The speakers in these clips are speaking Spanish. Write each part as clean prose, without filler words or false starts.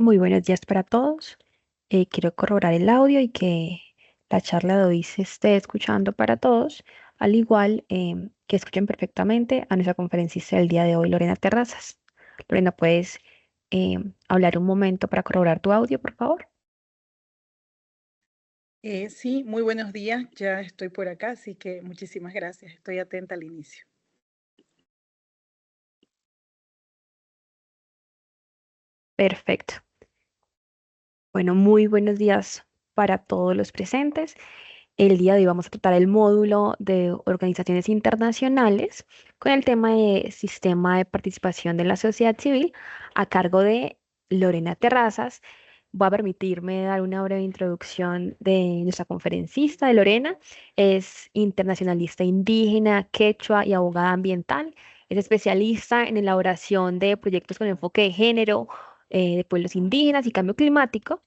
Muy buenos días para todos. Quiero corroborar el audio y que la charla de hoy se esté escuchando para todos, al igual que escuchen perfectamente a nuestra conferencista del día de hoy, Lorena Terrazas. Lorena, ¿puedes hablar un momento para corroborar tu audio, por favor? Sí, muy buenos días. Ya estoy por acá, así que muchísimas gracias. Estoy atenta al inicio. Perfecto. Bueno, muy buenos días para todos los presentes. El día de hoy vamos a tratar el módulo de organizaciones internacionales con el tema de sistema de participación de la sociedad civil a cargo de Lorena Terrazas. Voy a permitirme dar una breve introducción de nuestra conferencista, de Lorena. Es internacionalista indígena, quechua y abogada ambiental. Es especialista en elaboración de proyectos con enfoque de género, de pueblos indígenas y cambio climático.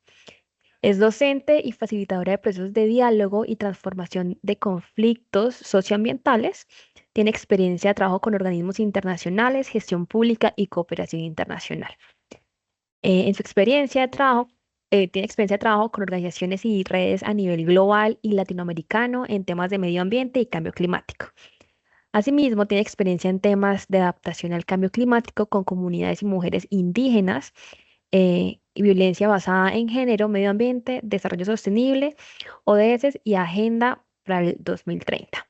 Es docente y facilitadora de procesos de diálogo y transformación de conflictos socioambientales. Tiene experiencia de trabajo con organismos internacionales, gestión pública y cooperación internacional. En su experiencia de trabajo, tiene experiencia de trabajo con organizaciones y redes a nivel global y latinoamericano en temas de medio ambiente y cambio climático. Asimismo, tiene experiencia en temas de adaptación al cambio climático con comunidades y mujeres indígenas, y violencia basada en género, medio ambiente, desarrollo sostenible, ODS y Agenda para el 2030.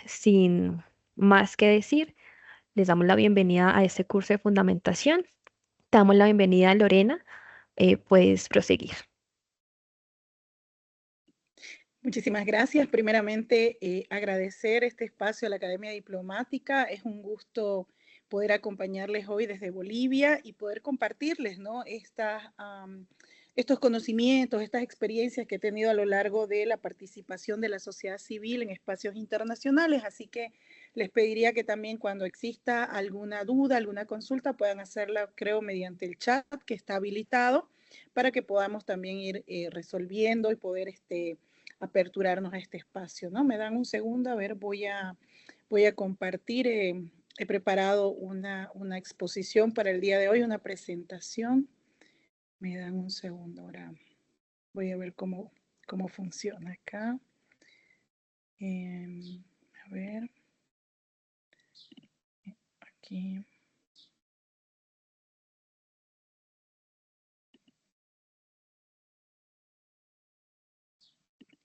Sin más que decir, les damos la bienvenida a este curso de fundamentación. Te damos la bienvenida, Lorena. Puedes proseguir. Muchísimas gracias. Primeramente, agradecer este espacio a la Academia Diplomática. Es un gusto poder acompañarles hoy desde Bolivia y poder compartirles, ¿no? Estos conocimientos, estas experiencias que he tenido a lo largo de la participación de la sociedad civil en espacios internacionales. Así que les pediría que también cuando exista alguna duda, alguna consulta, puedan hacerla, creo, mediante el chat que está habilitado para que podamos también ir resolviendo y poder aperturarnos a este espacio, ¿no? Me dan un segundo, a ver, voy a compartir. He preparado una exposición para el día de hoy, una presentación. Me dan un segundo, ahora voy a ver cómo funciona acá. A ver, aquí.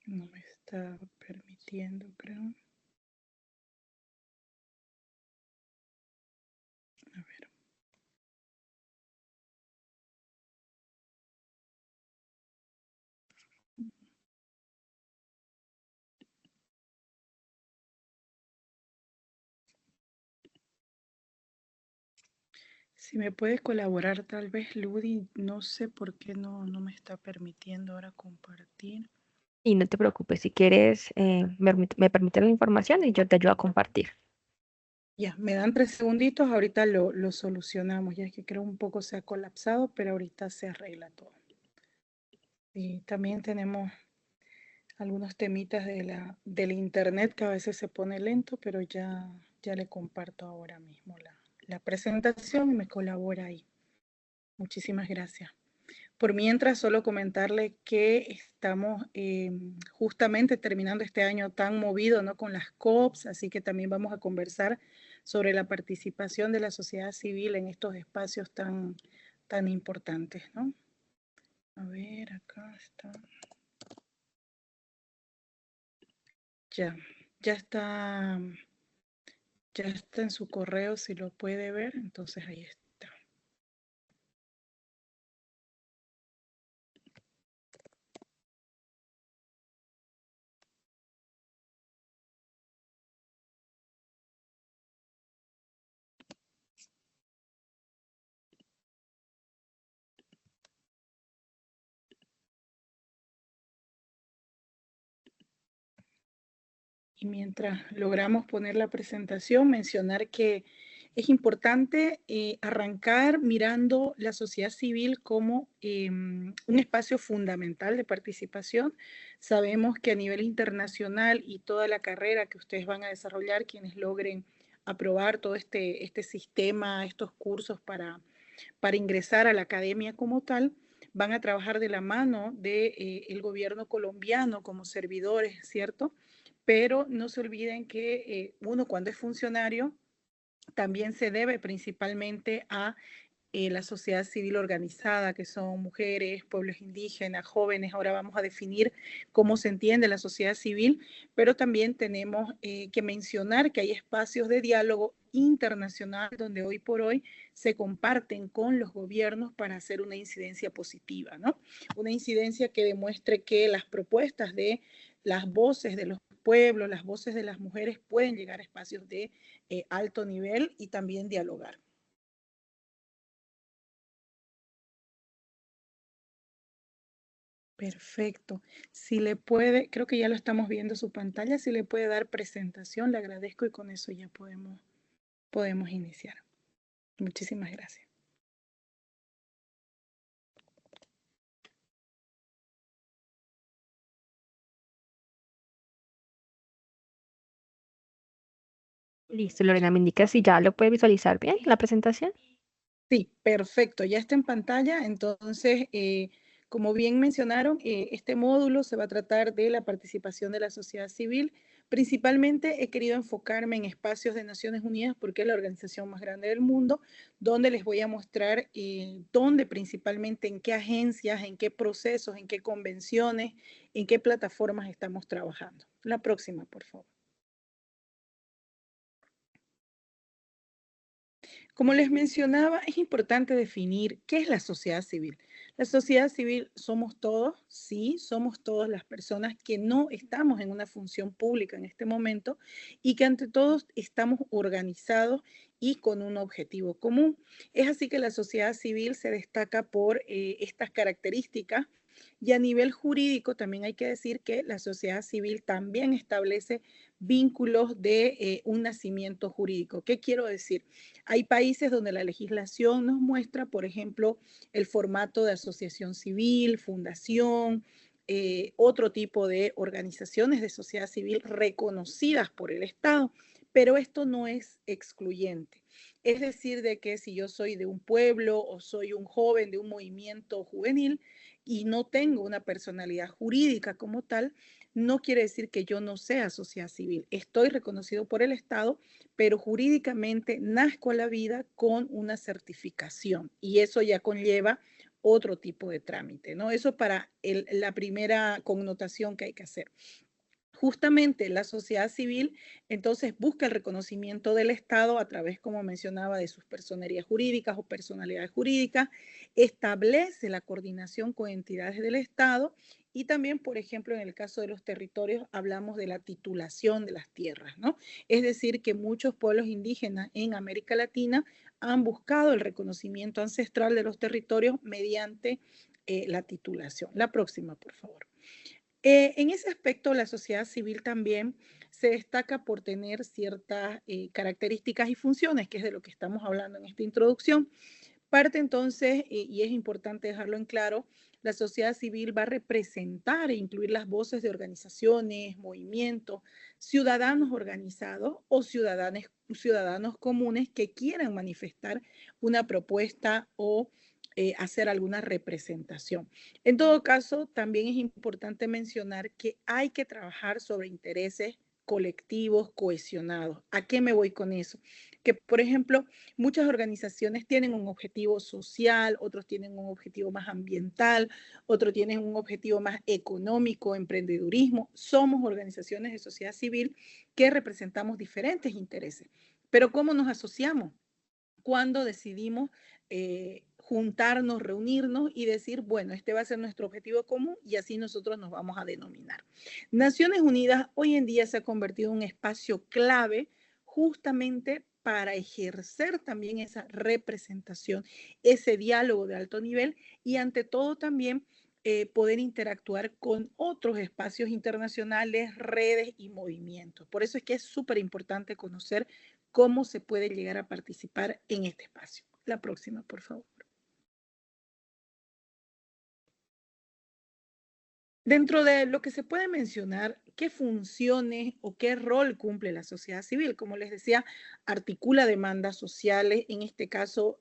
No me está permitiendo, creo. A ver. Si me puedes colaborar, tal vez, Ludi, no sé por qué no me está permitiendo ahora compartir. Y no te preocupes, si quieres, me permite la información y yo te ayudo a compartir. Ya, me dan 3 segunditos, ahorita lo solucionamos. Ya es que creo un poco se ha colapsado, pero ahorita se arregla todo. Y también tenemos algunos temitas del internet que a veces se pone lento, pero ya le comparto ahora mismo la presentación y me colabora ahí. Muchísimas gracias. Por mientras, solo comentarle que estamos justamente terminando este año tan movido, ¿no? Con las COPs, así que también vamos a conversar sobre la participación de la sociedad civil en estos espacios tan importantes, ¿no? A ver, acá está. Ya, ya está, ya está en su correo, si lo puede ver, entonces ahí está. Y mientras logramos poner la presentación, mencionar que es importante arrancar mirando la sociedad civil como un espacio fundamental de participación. Sabemos que a nivel internacional y toda la carrera que ustedes van a desarrollar, quienes logren aprobar todo este sistema, estos cursos para ingresar a la academia como tal, van a trabajar de la mano del gobierno colombiano como servidores, ¿cierto? Pero no se olviden que uno cuando es funcionario también se debe principalmente a la sociedad civil organizada, que son mujeres, pueblos indígenas, jóvenes. Ahora vamos a definir cómo se entiende la sociedad civil, pero también tenemos que mencionar que hay espacios de diálogo internacional donde hoy por hoy se comparten con los gobiernos para hacer una incidencia positiva, ¿no? Una incidencia que demuestre que las propuestas de las voces de los pueblos, las voces de las mujeres pueden llegar a espacios de alto nivel y también dialogar. Perfecto. Si le puede, creo que ya lo estamos viendo su pantalla, si le puede dar presentación, le agradezco y con eso ya podemos iniciar. Muchísimas gracias. Listo, Lorena, me indica si ya lo puede visualizar bien la presentación. Sí, perfecto, ya está en pantalla. Entonces, como bien mencionaron, este módulo se va a tratar de la participación de la sociedad civil. Principalmente he querido enfocarme en espacios de Naciones Unidas porque es la organización más grande del mundo, donde les voy a mostrar dónde principalmente, en qué agencias, en qué procesos, en qué convenciones, en qué plataformas estamos trabajando. La próxima, por favor. Como les mencionaba, es importante definir qué es la sociedad civil. La sociedad civil somos todos, sí, somos todas las personas que no estamos en una función pública en este momento y que ante todo estamos organizados y con un objetivo común. Es así que la sociedad civil se destaca por estas características y a nivel jurídico también hay que decir que la sociedad civil también establece vínculos de un nacimiento jurídico. ¿Qué quiero decir? Hay países donde la legislación nos muestra, por ejemplo, el formato de asociación civil, fundación, otro tipo de organizaciones de sociedad civil reconocidas por el Estado, pero esto no es excluyente. Es decir, de que si yo soy de un pueblo o soy un joven de un movimiento juvenil y no tengo una personalidad jurídica como tal, no quiere decir que yo no sea sociedad civil. Estoy reconocido por el Estado, pero jurídicamente nazco a la vida con una certificación y eso ya conlleva otro tipo de trámite, ¿no? Eso para la primera connotación que hay que hacer. Justamente la sociedad civil entonces busca el reconocimiento del Estado a través, como mencionaba, de sus personerías jurídicas o personalidades jurídicas, establece la coordinación con entidades del Estado y también, por ejemplo, en el caso de los territorios, hablamos de la titulación de las tierras, ¿no? Es decir, que muchos pueblos indígenas en América Latina han buscado el reconocimiento ancestral de los territorios mediante la titulación. La próxima, por favor. En ese aspecto, la sociedad civil también se destaca por tener ciertas características y funciones, que es de lo que estamos hablando en esta introducción. Parte entonces, y es importante dejarlo en claro, la sociedad civil va a representar e incluir las voces de organizaciones, movimientos, ciudadanos organizados o ciudadanos comunes que quieran manifestar una propuesta o hacer alguna representación. En todo caso, también es importante mencionar que hay que trabajar sobre intereses colectivos cohesionados. ¿A qué me voy con eso? Que, por ejemplo, muchas organizaciones tienen un objetivo social, otros tienen un objetivo más ambiental, otros tienen un objetivo más económico, emprendedurismo. Somos organizaciones de sociedad civil que representamos diferentes intereses. Pero ¿cómo nos asociamos? Cuando decidimos juntarnos, reunirnos y decir, bueno, este va a ser nuestro objetivo común y así nosotros nos vamos a denominar. Naciones Unidas hoy en día se ha convertido en un espacio clave justamente para ejercer también esa representación, ese diálogo de alto nivel y ante todo también poder interactuar con otros espacios internacionales, redes y movimientos. Por eso es que es súper importante conocer cómo se puede llegar a participar en este espacio. La próxima, por favor. Dentro de lo que se puede mencionar, ¿qué funciones o qué rol cumple la sociedad civil? Como les decía, articula demandas sociales, en este caso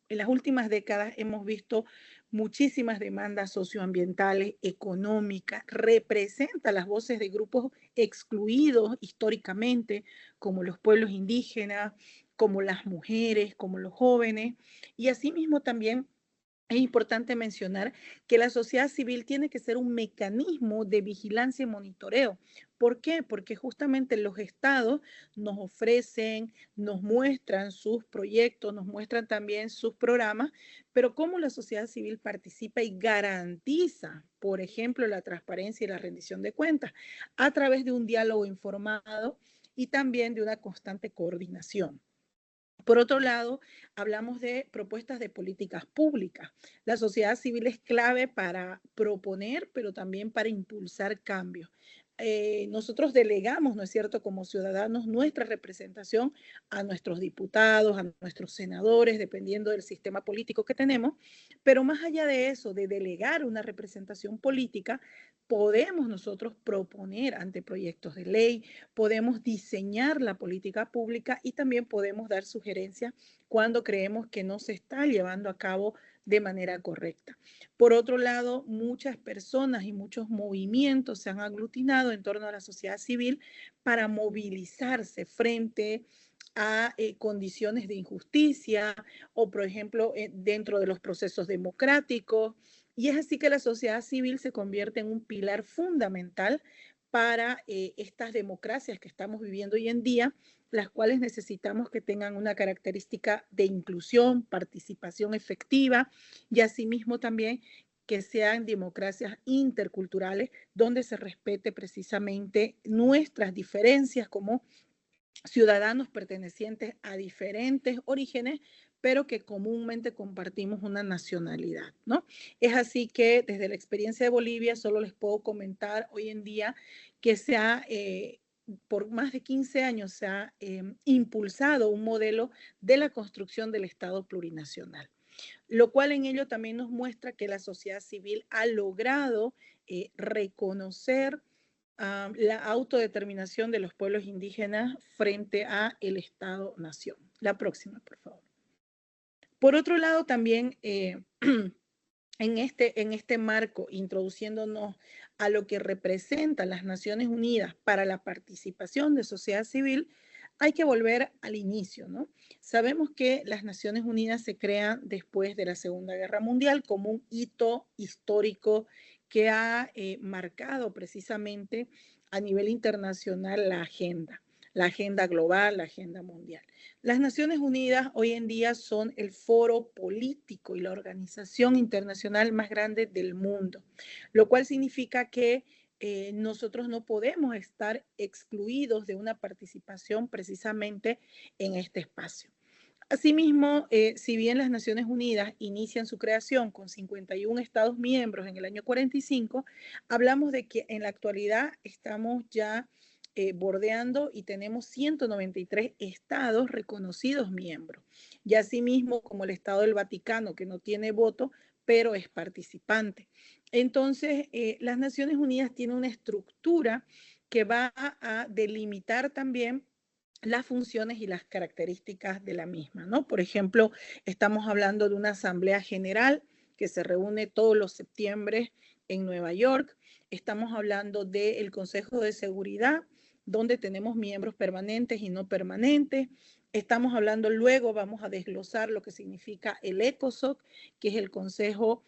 En las últimas décadas hemos visto muchísimas demandas socioambientales, económicas, representa las voces de grupos excluidos históricamente, como los pueblos indígenas, como las mujeres, como los jóvenes, y asimismo también es importante mencionar que la sociedad civil tiene que ser un mecanismo de vigilancia y monitoreo. ¿Por qué? Porque justamente los estados nos ofrecen, nos muestran sus proyectos, nos muestran también sus programas, pero cómo la sociedad civil participa y garantiza, por ejemplo, la transparencia y la rendición de cuentas a través de un diálogo informado y también de una constante coordinación. Por otro lado, hablamos de propuestas de políticas públicas. La sociedad civil es clave para proponer, pero también para impulsar cambios. Nosotros delegamos, ¿no es cierto?, como ciudadanos nuestra representación a nuestros diputados, a nuestros senadores, dependiendo del sistema político que tenemos, pero más allá de eso, de delegar una representación política, podemos nosotros proponer anteproyectos de ley, podemos diseñar la política pública y también podemos dar sugerencias cuando creemos que no se está llevando a cabo de manera correcta. Por otro lado, muchas personas y muchos movimientos se han aglutinado en torno a la sociedad civil para movilizarse frente a condiciones de injusticia o, por ejemplo, dentro de los procesos democráticos. Y es así que la sociedad civil se convierte en un pilar fundamental para estas democracias que estamos viviendo hoy en día, las cuales necesitamos que tengan una característica de inclusión, participación efectiva y asimismo también que sean democracias interculturales donde se respete precisamente nuestras diferencias como ciudadanos pertenecientes a diferentes orígenes, pero que comúnmente compartimos una nacionalidad, ¿no? Es así que desde la experiencia de Bolivia solo les puedo comentar hoy en día que se ha, por más de 15 años, se ha impulsado un modelo de la construcción del Estado plurinacional, lo cual en ello también nos muestra que la sociedad civil ha logrado reconocer la autodeterminación de los pueblos indígenas frente a el Estado-nación. La próxima, por favor. Por otro lado, también en este marco, introduciéndonos a lo que representan las Naciones Unidas para la participación de sociedad civil, hay que volver al inicio, ¿no? Sabemos que las Naciones Unidas se crean después de la Segunda Guerra Mundial como un hito histórico que ha marcado precisamente a nivel internacional la agenda global, la agenda mundial. Las Naciones Unidas hoy en día son el foro político y la organización internacional más grande del mundo, lo cual significa que nosotros no podemos estar excluidos de una participación precisamente en este espacio. Asimismo, si bien las Naciones Unidas inician su creación con 51 Estados miembros en el año 45, hablamos de que en la actualidad estamos ya bordeando y tenemos 193 estados reconocidos miembros. Y asimismo, como el Estado del Vaticano, que no tiene voto, pero es participante. Entonces, las Naciones Unidas tienen una estructura que va a delimitar también las funciones y las características de la misma, ¿no? Por ejemplo, estamos hablando de una asamblea general que se reúne todos los septiembre en Nueva York. Estamos hablando del Consejo de Seguridad, donde tenemos miembros permanentes y no permanentes. Estamos hablando luego, vamos a desglosar lo que significa el ECOSOC, que es el Consejo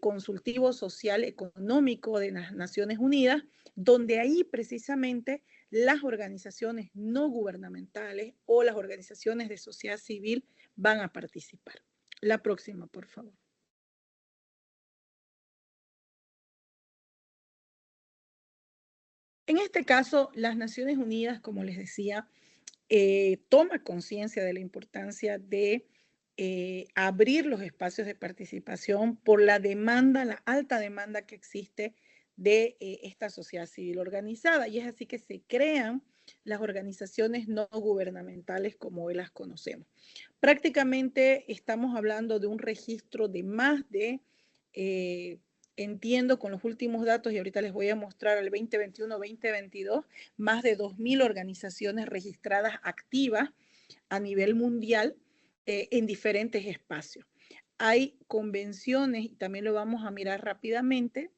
Consultivo Social Económico de las Naciones Unidas, donde ahí precisamente las organizaciones no gubernamentales o las organizaciones de sociedad civil van a participar. La próxima, por favor. En este caso, las Naciones Unidas, como les decía, toma conciencia de la importancia de abrir los espacios de participación por la demanda, la alta demanda que existe de esta sociedad civil organizada. Y es así que se crean las organizaciones no gubernamentales como hoy las conocemos. Prácticamente estamos hablando de un registro de más de entiendo con los últimos datos, y ahorita les voy a mostrar el 2021-2022, más de 2.000 organizaciones registradas activas a nivel mundial en diferentes espacios. hay convenciones, y también lo vamos a mirar rápidamente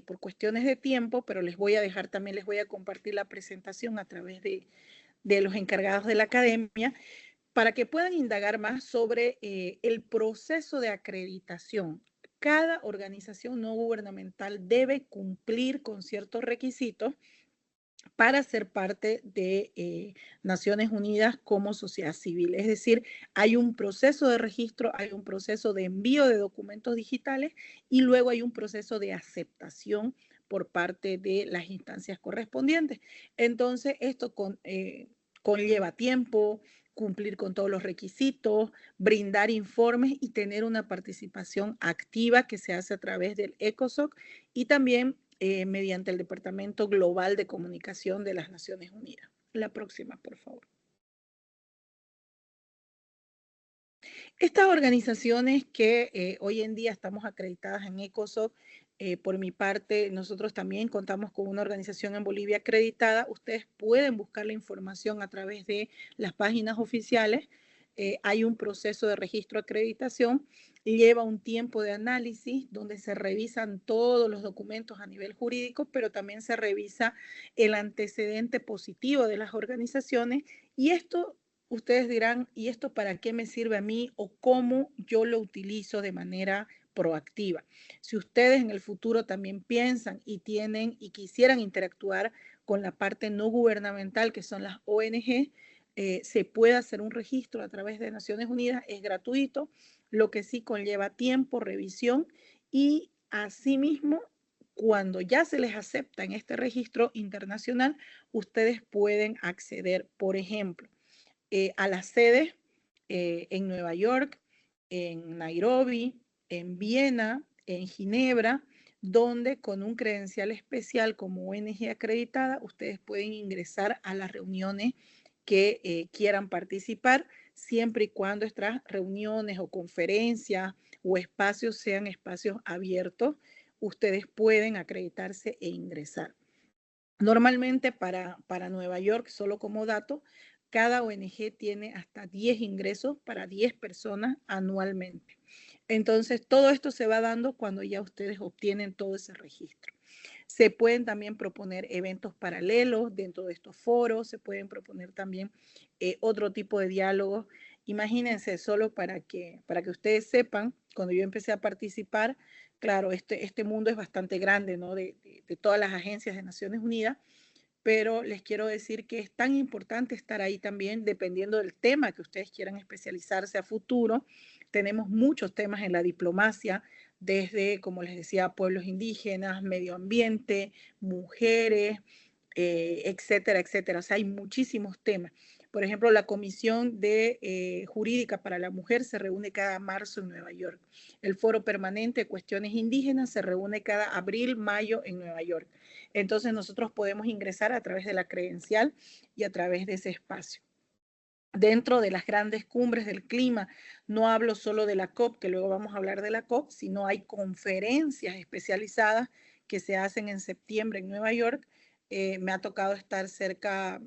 por cuestiones de tiempo, pero les voy a dejar, también les voy a compartir la presentación a través de los encargados de la academia, para que puedan indagar más sobre el proceso de acreditación. Cada organización no gubernamental debe cumplir con ciertos requisitos para ser parte de Naciones Unidas como sociedad civil. Es decir, hay un proceso de registro, hay un proceso de envío de documentos digitales y luego hay un proceso de aceptación por parte de las instancias correspondientes. Entonces, esto conlleva tiempo, cumplir con todos los requisitos, brindar informes y tener una participación activa que se hace a través del ECOSOC y también mediante el Departamento Global de Comunicación de las Naciones Unidas. La próxima, por favor. Estas organizaciones que hoy en día estamos acreditadas en ECOSOC, por mi parte, nosotros también contamos con una organización en Bolivia acreditada. Ustedes pueden buscar la información a través de las páginas oficiales. Hay un proceso de registro acreditación, lleva un tiempo de análisis donde se revisan todos los documentos a nivel jurídico, pero también se revisa el antecedente positivo de las organizaciones y esto ustedes dirán, ¿y esto para qué me sirve a mí o cómo yo lo utilizo de manera proactiva? Si ustedes en el futuro también piensan y tienen y quisieran interactuar con la parte no gubernamental, que son las ONG, se puede hacer un registro a través de Naciones Unidas, es gratuito, lo que sí conlleva tiempo, revisión y asimismo, cuando ya se les acepta en este registro internacional, ustedes pueden acceder, por ejemplo, a las sedes en Nueva York, en Nairobi, en Viena, en Ginebra, donde con un credencial especial como ONG acreditada, ustedes pueden ingresar a las reuniones que quieran participar, siempre y cuando estas reuniones o conferencias o espacios sean espacios abiertos, ustedes pueden acreditarse e ingresar. Normalmente para Nueva York, solo como dato, cada ONG tiene hasta 10 ingresos para 10 personas anualmente. Entonces, todo esto se va dando cuando ya ustedes obtienen todo ese registro. Se pueden también proponer eventos paralelos dentro de estos foros, se pueden proponer también otro tipo de diálogos. Imagínense, solo para que ustedes sepan, cuando yo empecé a participar, claro, este mundo es bastante grande, ¿no? De todas las agencias de Naciones Unidas, pero les quiero decir que es tan importante estar ahí también dependiendo del tema que ustedes quieran especializarse a futuro. Tenemos muchos temas en la diplomacia, desde, como les decía, pueblos indígenas, medio ambiente, mujeres, etcétera, etcétera. O sea, hay muchísimos temas. Por ejemplo, la Comisión Jurídica para la Mujer se reúne cada marzo en Nueva York. El Foro Permanente de Cuestiones Indígenas se reúne cada abril, mayo en Nueva York. Entonces nosotros podemos ingresar a través de la credencial y a través de ese espacio. Dentro de las grandes cumbres del clima, no hablo solo de la COP, que luego vamos a hablar de la COP, sino hay conferencias especializadas que se hacen en septiembre en Nueva York. Me ha tocado estar cerca,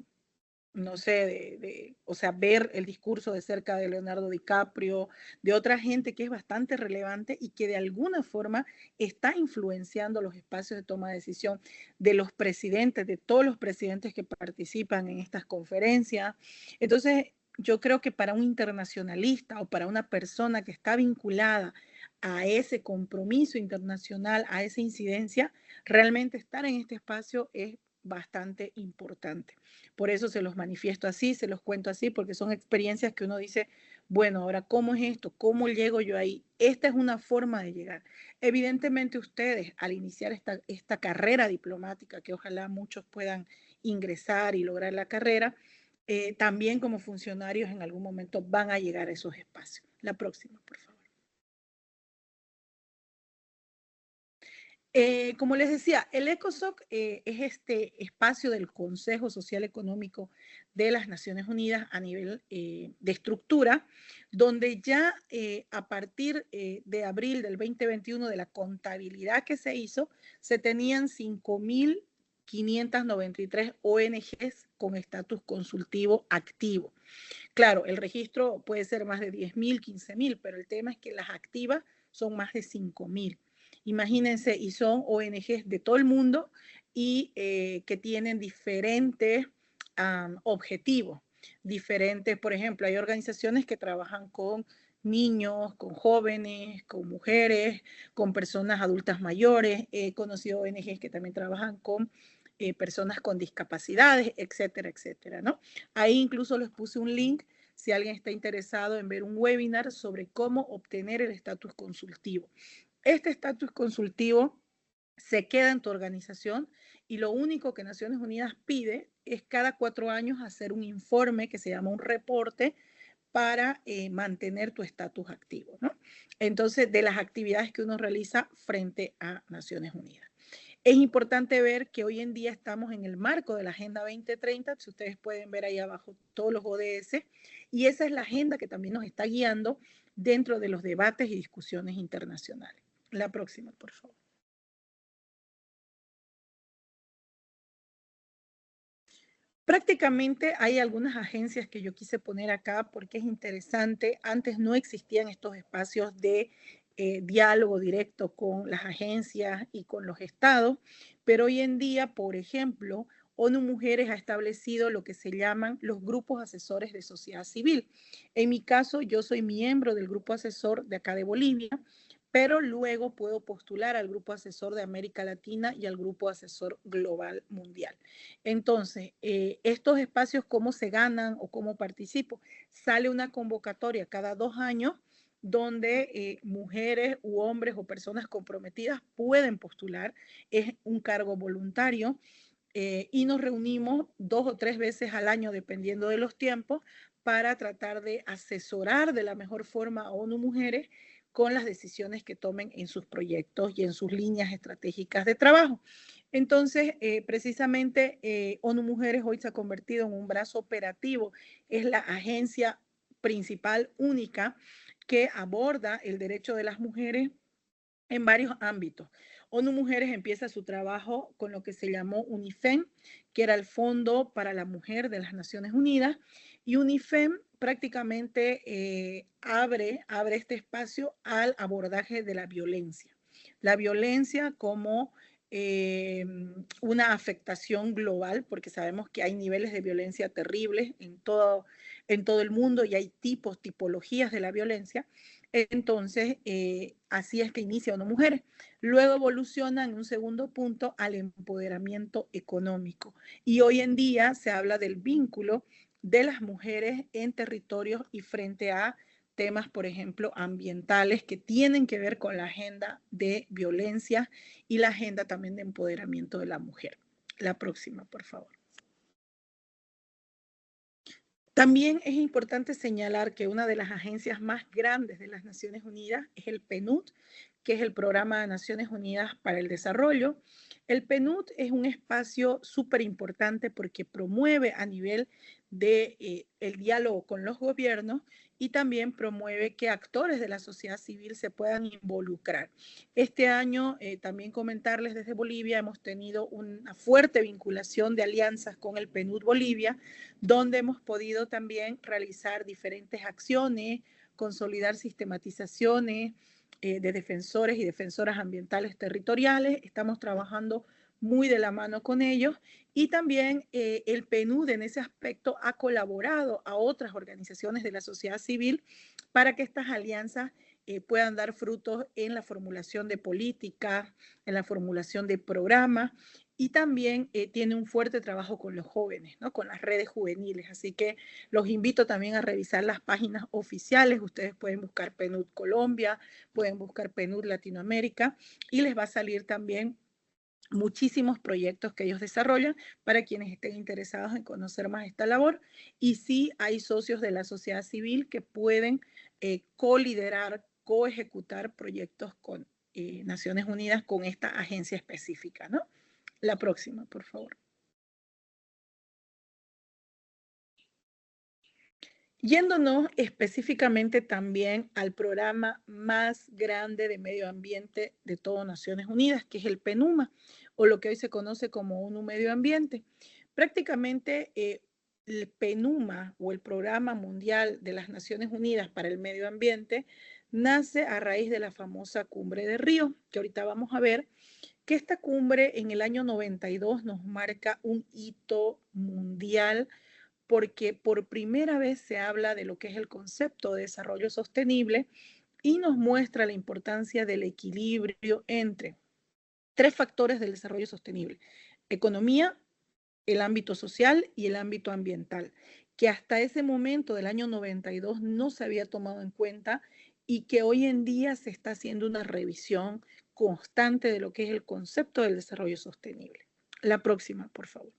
no sé, o sea, ver el discurso de cerca de Leonardo DiCaprio, de otra gente que es bastante relevante y que de alguna forma está influenciando los espacios de toma de decisión de los presidentes, de todos los presidentes que participan en estas conferencias. Entonces, yo creo que para un internacionalista o para una persona que está vinculada a ese compromiso internacional, a esa incidencia, realmente estar en este espacio es bastante importante. Por eso se los manifiesto así, se los cuento así, porque son experiencias que uno dice, bueno, ahora, ¿cómo es esto? ¿Cómo llego yo ahí? Esta es una forma de llegar. Evidentemente ustedes, al iniciar esta carrera diplomática, que ojalá muchos puedan ingresar y lograr la carrera, también como funcionarios en algún momento van a llegar a esos espacios. La próxima, por favor. Como les decía, el ECOSOC es este espacio del Consejo Social Económico de las Naciones Unidas a nivel de estructura, donde ya a partir de abril del 2021 de la contabilidad que se hizo, se tenían 5.000 593 ONGs con estatus consultivo activo. Claro, el registro puede ser más de 10.000, 15.000, pero el tema es que las activas son más de 5.000. Imagínense, y son ONGs de todo el mundo y que tienen diferentes objetivos. Diferentes, por ejemplo, hay organizaciones que trabajan con niños, con jóvenes, con mujeres, con personas adultas mayores. He conocido ONGs que también trabajan con personas con discapacidades, etcétera, etcétera, ¿no? Ahí incluso les puse un link si alguien está interesado en ver un webinar sobre cómo obtener el estatus consultivo. Este estatus consultivo se queda en tu organización y lo único que Naciones Unidas pide es cada 4 años hacer un informe que se llama un reporte para mantener tu estatus activo, ¿no? Entonces, de las actividades que uno realiza frente a Naciones Unidas. Es importante ver que hoy en día estamos en el marco de la Agenda 2030, si ustedes pueden ver ahí abajo todos los ODS, y esa es la agenda que también nos está guiando dentro de los debates y discusiones internacionales. La próxima, por favor. Prácticamente hay algunas agencias que yo quise poner acá porque es interesante. Antes no existían estos espacios de diálogo directo con las agencias y con los estados, pero hoy en día, por ejemplo, ONU Mujeres ha establecido lo que se llaman los grupos asesores de sociedad civil. En mi caso, yo soy miembro del grupo asesor de acá de Bolivia, pero luego puedo postular al grupo asesor de América Latina y al grupo asesor global mundial. Entonces, estos espacios, ¿cómo se ganan o cómo participo? Sale una convocatoria cada 2 años donde mujeres u hombres o personas comprometidas pueden postular. Es un cargo voluntario y nos reunimos 2 o 3 veces al año, dependiendo de los tiempos, para tratar de asesorar de la mejor forma a ONU Mujeres con las decisiones que tomen en sus proyectos y en sus líneas estratégicas de trabajo. Entonces, precisamente, ONU Mujeres hoy se ha convertido en un brazo operativo, es la agencia principal única que aborda el derecho de las mujeres en varios ámbitos. ONU Mujeres empieza su trabajo con lo que se llamó UNIFEM, que era el Fondo para la Mujer de las Naciones Unidas, y UNIFEM prácticamente abre este espacio al abordaje de la violencia. La violencia como una afectación global, porque sabemos que hay niveles de violencia terribles en todo el mundo y hay tipologías de la violencia. Entonces, así es que inicia ONU Mujeres. Luego evoluciona en un segundo punto al empoderamiento económico. Y hoy en día se habla del vínculo de las mujeres en territorios y frente a temas, por ejemplo, ambientales que tienen que ver con la agenda de violencia y la agenda también de empoderamiento de la mujer. La próxima, por favor. También es importante señalar que una de las agencias más grandes de las Naciones Unidas es el PNUD, que es el Programa de Naciones Unidas para el Desarrollo. El PNUD es un espacio súper importante porque promueve a nivel de el diálogo con los gobiernos y también promueve que actores de la sociedad civil se puedan involucrar. Este año, también comentarles desde Bolivia, hemos tenido una fuerte vinculación de alianzas con el PNUD Bolivia, donde hemos podido también realizar diferentes acciones, consolidar sistematizaciones de defensores y defensoras ambientales territoriales. Estamos trabajando muy de la mano con ellos y también el PNUD en ese aspecto ha colaborado a otras organizaciones de la sociedad civil para que estas alianzas puedan dar frutos en la formulación de políticas, en la formulación de programas y también tiene un fuerte trabajo con los jóvenes, ¿no? Con las redes juveniles. Así que los invito también a revisar las páginas oficiales. Ustedes pueden buscar PNUD Colombia, pueden buscar PNUD Latinoamérica y les va a salir también muchísimos proyectos que ellos desarrollan para quienes estén interesados en conocer más esta labor. Y sí hay socios de la sociedad civil que pueden coliderar, coejecutar proyectos con Naciones Unidas con esta agencia específica, ¿no? La próxima, por favor. Yéndonos específicamente también al programa más grande de medio ambiente de todas Naciones Unidas, que es el PNUMA, o lo que hoy se conoce como ONU Medio Ambiente. Prácticamente el PNUMA o el Programa Mundial de las Naciones Unidas para el Medio Ambiente nace a raíz de la famosa Cumbre de Río, que ahorita vamos a ver que esta cumbre en el año 92 nos marca un hito mundial porque por primera vez se habla de lo que es el concepto de desarrollo sostenible y nos muestra la importancia del equilibrio entre tres factores del desarrollo sostenible: economía, el ámbito social y el ámbito ambiental, que hasta ese momento del año 92 no se había tomado en cuenta y que hoy en día se está haciendo una revisión constante de lo que es el concepto del desarrollo sostenible. La próxima, por favor.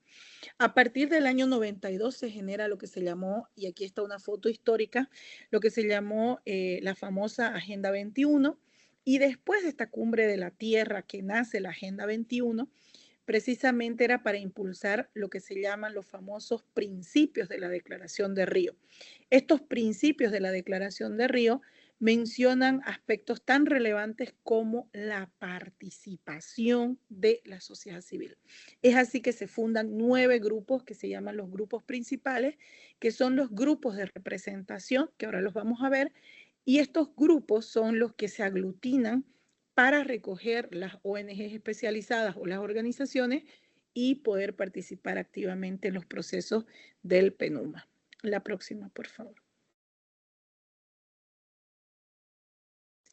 A partir del año 92 se genera lo que se llamó, y aquí está una foto histórica, lo que se llamó la famosa Agenda 21, y después de esta cumbre de la Tierra que nace la Agenda 21, precisamente era para impulsar lo que se llaman los famosos principios de la Declaración de Río. Estos principios de la Declaración de Río mencionan aspectos tan relevantes como la participación de la sociedad civil. Es así que se fundan 9 grupos que se llaman los grupos principales, que son los grupos de representación, que ahora los vamos a ver, y estos grupos son los que se aglutinan para recoger las ONGs especializadas o las organizaciones y poder participar activamente en los procesos del PNUMA. La próxima, por favor.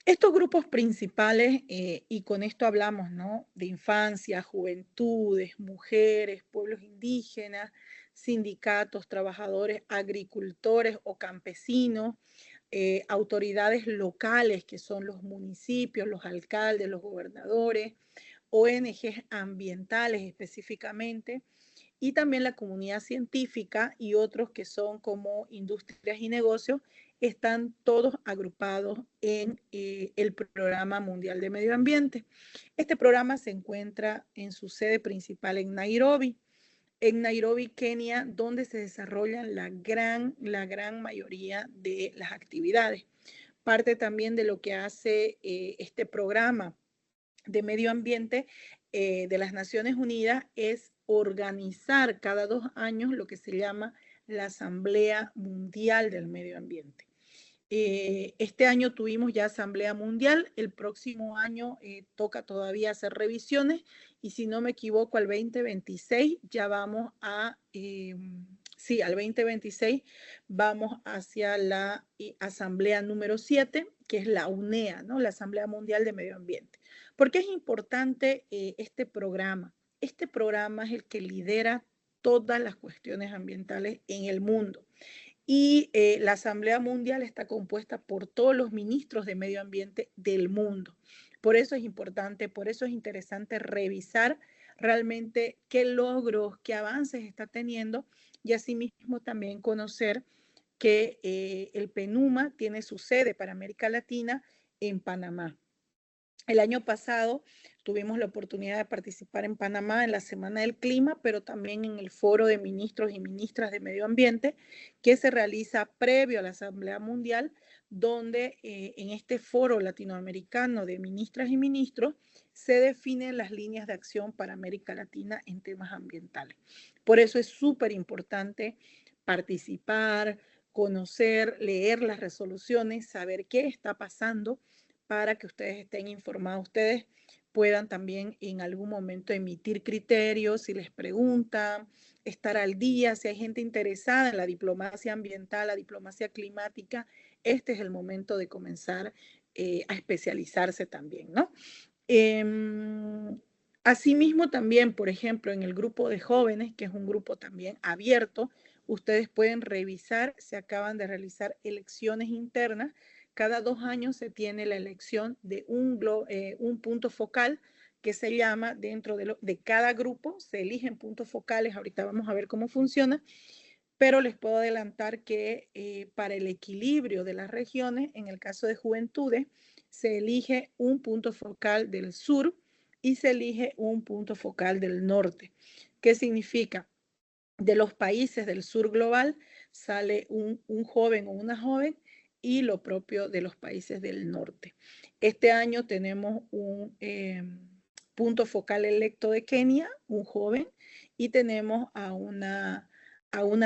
Estos grupos principales, y con esto hablamos, ¿no?, de infancia, juventudes, mujeres, pueblos indígenas, sindicatos, trabajadores, agricultores o campesinos, autoridades locales, que son los municipios, los alcaldes, los gobernadores, ONGs ambientales específicamente, y también la comunidad científica y otros que son como industrias y negocios, están todos agrupados en el Programa Mundial de Medio Ambiente. Este programa se encuentra en su sede principal en Nairobi, Kenia, donde se desarrollan la gran mayoría de las actividades. Parte también de lo que hace este programa de medio ambiente de las Naciones Unidas es organizar cada 2 años lo que se llama la Asamblea Mundial del Medio Ambiente. Este año tuvimos ya Asamblea Mundial, el próximo año toca todavía hacer revisiones y si no me equivoco al 2026 ya vamos a, sí, al 2026 vamos hacia la Asamblea número 7, que es la UNEA, ¿no?, la Asamblea Mundial de Medio Ambiente. ¿Por qué es importante este programa? Este programa es el que lidera todas las cuestiones ambientales en el mundo. Y la Asamblea Mundial está compuesta por todos los ministros de medio ambiente del mundo. Por eso es importante, por eso es interesante revisar realmente qué logros, qué avances está teniendo y asimismo también conocer que el PNUMA tiene su sede para América Latina en Panamá. El año pasado tuvimos la oportunidad de participar en Panamá en la Semana del Clima, pero también en el Foro de Ministros y Ministras de Medio Ambiente, que se realiza previo a la Asamblea Mundial, donde en este foro latinoamericano de ministras y ministros se definen las líneas de acción para América Latina en temas ambientales. Por eso es súper importante participar, conocer, leer las resoluciones, saber qué está pasando para que ustedes estén informados, ustedes puedan también en algún momento emitir criterios, si les preguntan, estar al día, si hay gente interesada en la diplomacia ambiental, la diplomacia climática, este es el momento de comenzar a especializarse también, ¿no? Asimismo también, por ejemplo, en el grupo de jóvenes, que es un grupo también abierto, ustedes pueden revisar, se acaban de realizar elecciones internas. Cada 2 años se tiene la elección de un punto focal que se llama dentro de cada grupo, se eligen puntos focales, ahorita vamos a ver cómo funciona, pero les puedo adelantar que para el equilibrio de las regiones, en el caso de juventudes, se elige un punto focal del sur y se elige un punto focal del norte. ¿Qué significa? de los países del sur global sale un joven o una joven y lo propio de los países del norte. Este año tenemos un punto focal electo de Kenia, un joven, y tenemos a una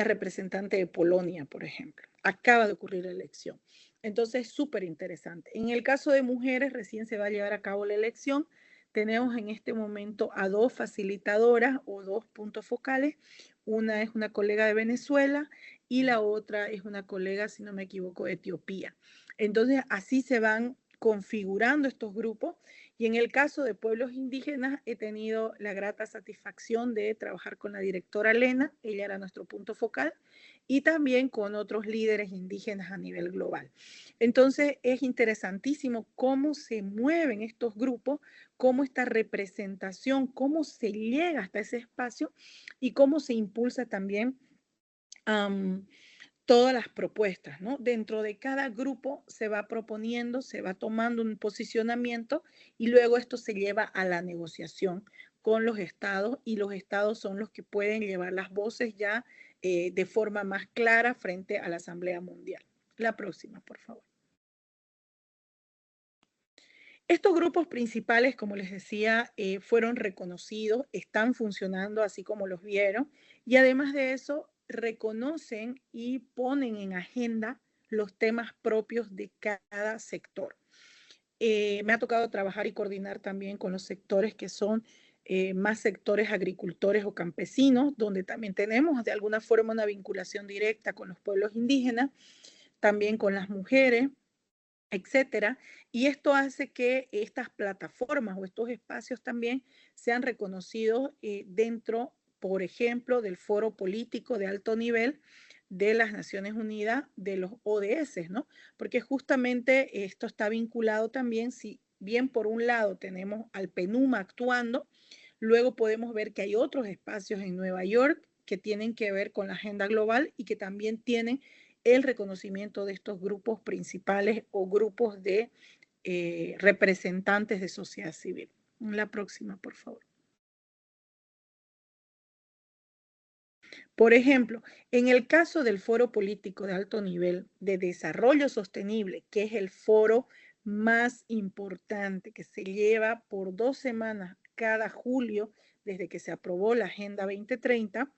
representante de Polonia, por ejemplo. Acaba de ocurrir la elección. Entonces, súper interesante. En el caso de mujeres, recién se va a llevar a cabo la elección. Tenemos en este momento a dos facilitadoras o dos puntos focales. Una es una colega de Venezuela y la otra es una colega, si no me equivoco, de Etiopía. Entonces, así se van configurando estos grupos. Y en el caso de pueblos indígenas, he tenido la grata satisfacción de trabajar con la directora Lena, ella era nuestro punto focal, y también con otros líderes indígenas a nivel global. Entonces, es interesantísimo cómo se mueven estos grupos, cómo esta representación, cómo se llega hasta ese espacio y cómo se impulsa también todas las propuestas, ¿no? Dentro de cada grupo se va proponiendo, se va tomando un posicionamiento y luego esto se lleva a la negociación con los estados y los estados son los que pueden llevar las voces ya de forma más clara frente a la Asamblea Mundial. La próxima, por favor. Estos grupos principales, como les decía, fueron reconocidos, están funcionando así como los vieron y además de eso reconocen y ponen en agenda los temas propios de cada sector. Me ha tocado trabajar y coordinar también con los sectores que son más sectores agricultores o campesinos, donde también tenemos de alguna forma una vinculación directa con los pueblos indígenas, también con las mujeres, etcétera. Y esto hace que estas plataformas o estos espacios también sean reconocidos dentro, por ejemplo, del foro político de alto nivel de las Naciones Unidas, de los ODS, ¿no? Porque justamente esto está vinculado también, si bien por un lado tenemos al PNUMA actuando, luego podemos ver que hay otros espacios en Nueva York que tienen que ver con la agenda global y que también tienen el reconocimiento de estos grupos principales o grupos de representantes de sociedad civil. La próxima, por favor. Por ejemplo, en el caso del Foro Político de Alto Nivel de Desarrollo Sostenible, que es el foro más importante que se lleva por 2 semanas cada julio desde que se aprobó la Agenda 2030,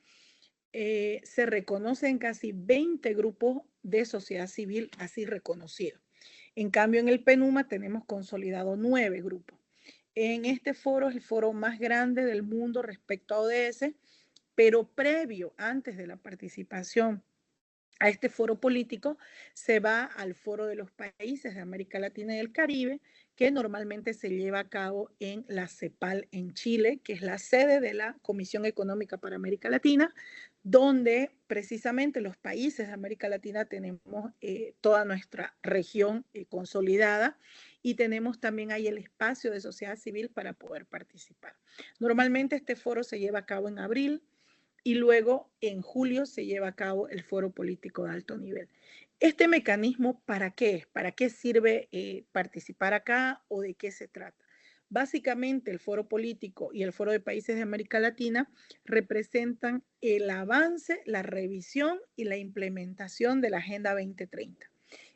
se reconocen casi 20 grupos de sociedad civil así reconocidos. En cambio, en el PENUMA tenemos consolidado 9 grupos. En este foro es el foro más grande del mundo respecto a ODS, pero previo, antes de la participación a este foro político, se va al foro de los países de América Latina y el Caribe, que normalmente se lleva a cabo en la CEPAL en Chile, que es la sede de la Comisión Económica para América Latina, donde precisamente los países de América Latina tenemos toda nuestra región consolidada y tenemos también ahí el espacio de sociedad civil para poder participar. Normalmente este foro se lleva a cabo en abril, y luego en julio se lleva a cabo el foro político de alto nivel. ¿Este mecanismo para qué es? ¿Para qué sirve participar acá o de qué se trata? Básicamente el foro político y el foro de países de América Latina representan el avance, la revisión y la implementación de la Agenda 2030.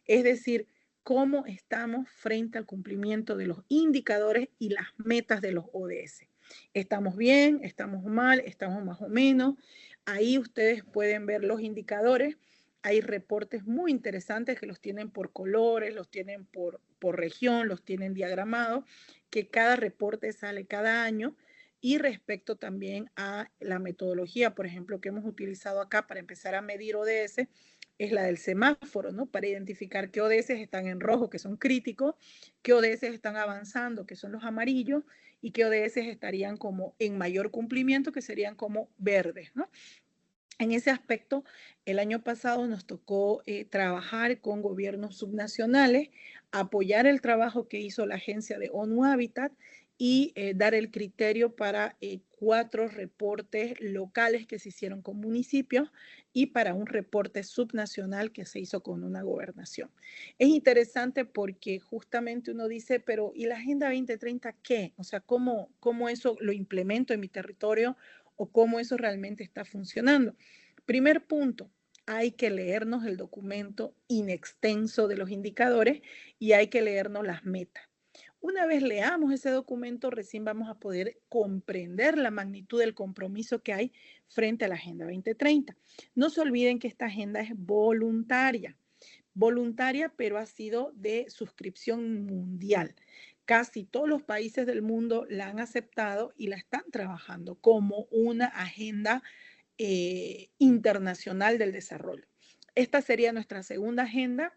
Es decir, cómo estamos frente al cumplimiento de los indicadores y las metas de los ODS. ¿Estamos bien? ¿Estamos mal? ¿Estamos más o menos? Ahí ustedes pueden ver los indicadores. Hay reportes muy interesantes que los tienen por colores, los tienen por región, los tienen diagramados, que cada reporte sale cada año. Y respecto también a la metodología, por ejemplo, que hemos utilizado acá para empezar a medir ODS, es la del semáforo, ¿no? Para identificar qué ODS están en rojo, que son críticos, qué ODS están avanzando, que son los amarillos, y qué ODS estarían como en mayor cumplimiento, que serían como verdes, ¿no? En ese aspecto, el año pasado nos tocó trabajar con gobiernos subnacionales, apoyar el trabajo que hizo la agencia de ONU Habitat y dar el criterio para 4 reportes locales que se hicieron con municipios y para un reporte subnacional que se hizo con una gobernación. Es interesante porque justamente uno dice, pero ¿y la Agenda 2030 qué? O sea, ¿cómo eso lo implemento en mi territorio o cómo eso realmente está funcionando. Primer punto, hay que leernos el documento in extenso de los indicadores y hay que leernos las metas. Una vez leamos ese documento, recién vamos a poder comprender la magnitud del compromiso que hay frente a la Agenda 2030. No se olviden que esta agenda es voluntaria, pero ha sido de suscripción mundial. Casi todos los países del mundo la han aceptado y la están trabajando como una agenda internacional del desarrollo. Esta sería nuestra segunda agenda,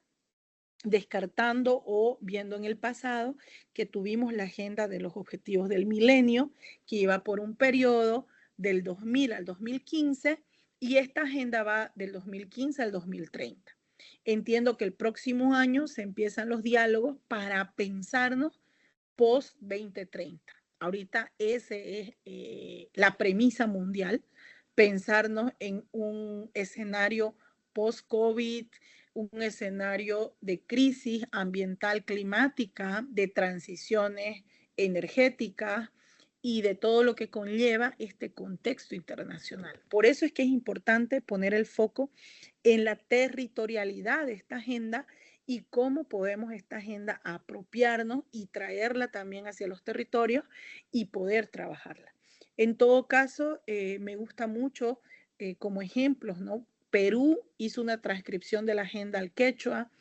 descartando o viendo en el pasado que tuvimos la agenda de los objetivos del milenio, que iba por un periodo del 2000 al 2015, y esta agenda va del 2015 al 2030. Entiendo que el próximo año se empiezan los diálogos para pensarnos post 2030. Ahorita esa es la premisa mundial, pensarnos en un escenario post-COVID, un escenario de crisis ambiental climática, de transiciones energéticas y de todo lo que conlleva este contexto internacional. Por eso es que es importante poner el foco en la territorialidad de esta agenda y cómo podemos esta agenda apropiarnos y traerla también hacia los territorios y poder trabajarla. En todo caso, me gusta mucho como ejemplos, ¿no? Perú hizo una transcripción de la agenda al quechua.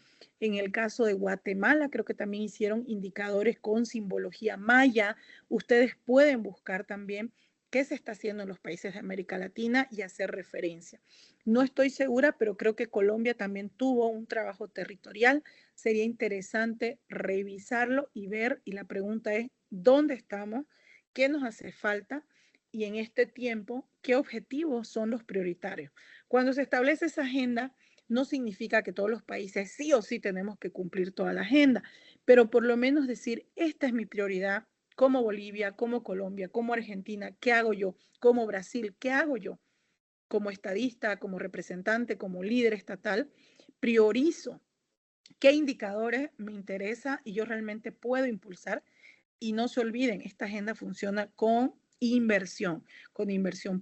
En el caso de Guatemala, creo que también hicieron indicadores con simbología maya. Ustedes pueden buscar también qué se está haciendo en los países de América Latina y hacer referencia. No estoy segura, pero creo que Colombia también tuvo un trabajo territorial. Sería interesante revisarlo y ver, y la pregunta es, ¿dónde estamos? ¿Qué nos hace falta? Y en este tiempo, ¿qué objetivos son los prioritarios? Cuando se establece esa agenda, no significa que todos los países sí o sí tenemos que cumplir toda la agenda, pero por lo menos decir, esta es mi prioridad como Bolivia, como Colombia, como Argentina, ¿qué hago yo? Como Brasil, ¿qué hago yo? Como estadista, como representante, como líder estatal, priorizo qué indicadores me interesa y yo realmente puedo impulsar. Y no se olviden, esta agenda funciona con inversión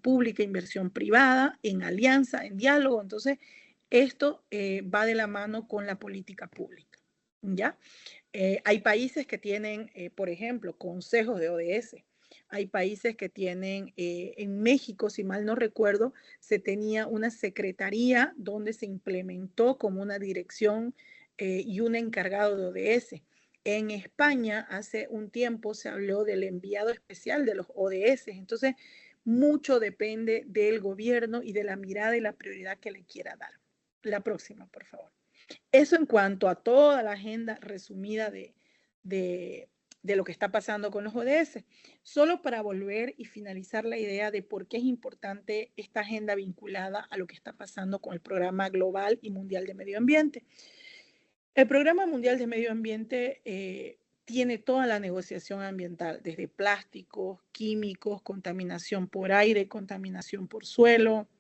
pública, inversión privada, en alianza, en diálogo. Entonces, esto va de la mano con la política pública. ¿Ya? Hay países que tienen, por ejemplo, consejos de ODS. Hay países que tienen, en México, si mal no recuerdo, se tenía una secretaría donde se implementó como una dirección y un encargado de ODS. En España, hace un tiempo, se habló del enviado especial de los ODS. Entonces, mucho depende del gobierno y de la mirada y la prioridad que le quiera dar. La próxima, por favor. Eso en cuanto a toda la agenda resumida de lo que está pasando con los ODS. Solo para volver y finalizar la idea de por qué es importante esta agenda vinculada a lo que está pasando con el Programa Global y Mundial de Medio Ambiente. El Programa Mundial de Medio Ambiente tiene toda la negociación ambiental, desde plásticos, químicos, contaminación por aire, contaminación por suelo,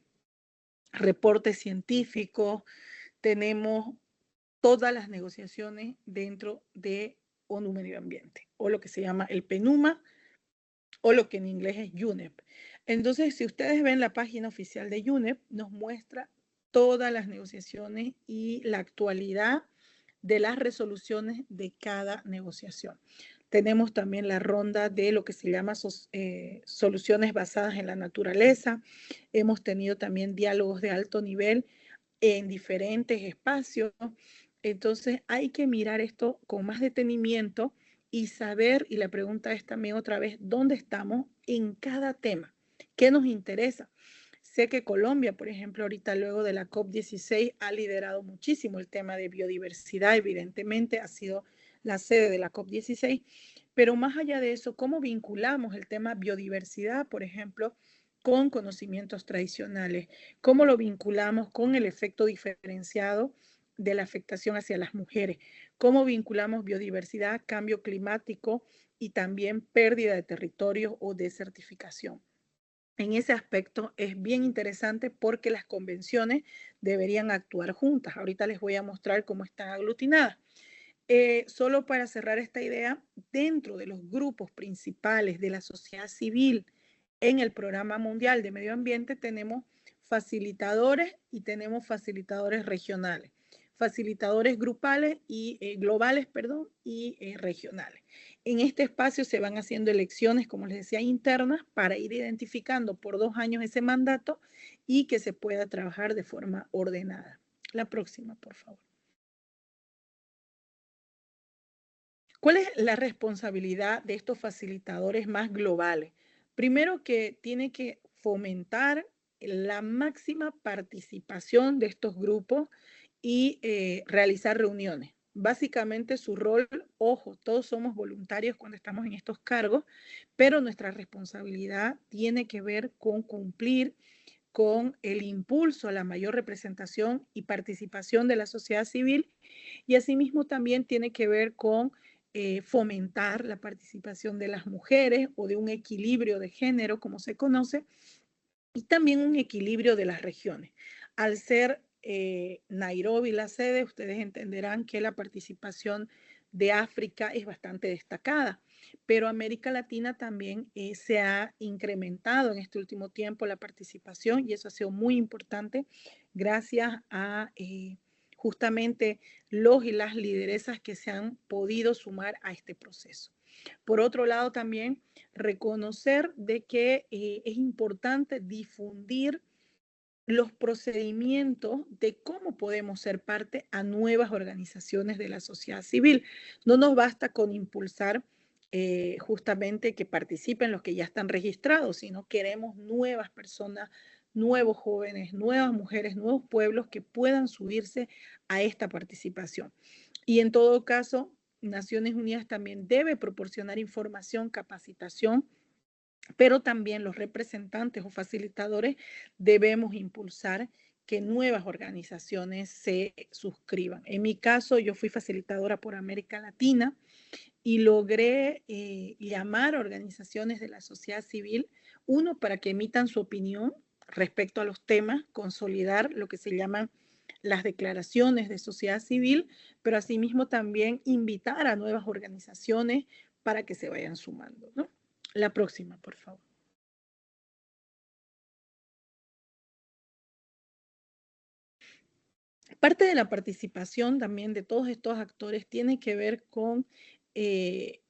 reportes científicos. Tenemos todas las negociaciones dentro de ONU Medio Ambiente, o lo que se llama el PNUMA, o lo que en inglés es UNEP. Entonces, si ustedes ven la página oficial de UNEP, nos muestra todas las negociaciones y la actualidad de las resoluciones de cada negociación. Tenemos también la ronda de lo que se llama soluciones basadas en la naturaleza. Hemos tenido también diálogos de alto nivel en diferentes espacios. Entonces hay que mirar esto con más detenimiento y saber, y la pregunta es también otra vez, ¿dónde estamos en cada tema? ¿Qué nos interesa? Sé que Colombia, por ejemplo, ahorita luego de la COP16 ha liderado muchísimo el tema de biodiversidad, evidentemente ha sido la sede de la COP16, pero más allá de eso, ¿cómo vinculamos el tema biodiversidad, por ejemplo, con conocimientos tradicionales? ¿Cómo lo vinculamos con el efecto diferenciado de la afectación hacia las mujeres? ¿Cómo vinculamos biodiversidad, cambio climático y también pérdida de territorio o desertificación? En ese aspecto es bien interesante porque las convenciones deberían actuar juntas. Ahorita les voy a mostrar cómo están aglutinadas. Solo para cerrar esta idea, dentro de los grupos principales de la sociedad civil En el Programa Mundial de Medio Ambiente tenemos facilitadores y tenemos facilitadores regionales, facilitadores grupales y globales, perdón, y regionales. En este espacio se van haciendo elecciones, como les decía, internas para ir identificando por 2 años ese mandato y que se pueda trabajar de forma ordenada. La próxima, por favor. ¿Cuál es la responsabilidad de estos facilitadores más globales? Primero que tiene que fomentar la máxima participación de estos grupos y realizar reuniones. Básicamente su rol, ojo, todos somos voluntarios cuando estamos en estos cargos, pero nuestra responsabilidad tiene que ver con cumplir con el impulso a la mayor representación y participación de la sociedad civil y asimismo también tiene que ver con fomentar la participación de las mujeres o de un equilibrio de género, como se conoce, y también un equilibrio de las regiones. Al ser Nairobi la sede, ustedes entenderán que la participación de África es bastante destacada, pero América Latina también se ha incrementado en este último tiempo la participación y eso ha sido muy importante gracias a justamente los y las lideresas que se han podido sumar a este proceso. Por otro lado, también reconocer de que es importante difundir los procedimientos de cómo podemos ser parte a nuevas organizaciones de la sociedad civil. No nos basta con impulsar justamente que participen los que ya están registrados, sino queremos nuevas personas, nuevos jóvenes, nuevas mujeres, nuevos pueblos que puedan subirse a esta participación. Y en todo caso, Naciones Unidas también debe proporcionar información, capacitación, pero también los representantes o facilitadores debemos impulsar que nuevas organizaciones se suscriban. En mi caso, yo fui facilitadora por América Latina y logré llamar a organizaciones de la sociedad civil, uno, para que emitan su opinión respecto a los temas, consolidar lo que se llaman las declaraciones de sociedad civil, pero asimismo también invitar a nuevas organizaciones para que se vayan sumando, ¿no? La próxima, por favor. Parte de la participación también de todos estos actores tiene que ver con eh,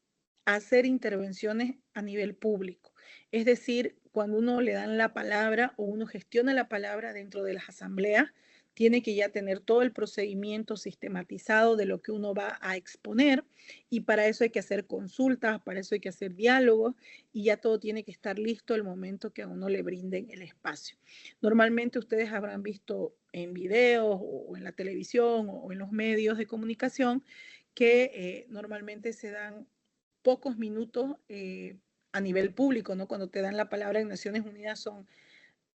hacer intervenciones a nivel público. Es decir, cuando uno le dan la palabra o uno gestiona la palabra dentro de las asambleas, tiene que ya tener todo el procedimiento sistematizado de lo que uno va a exponer y para eso hay que hacer consultas, para eso hay que hacer diálogos y ya todo tiene que estar listo el momento que a uno le brinden el espacio. Normalmente ustedes habrán visto en videos o en la televisión o en los medios de comunicación que normalmente se dan pocos minutos a nivel público, ¿no? Cuando te dan la palabra en Naciones Unidas son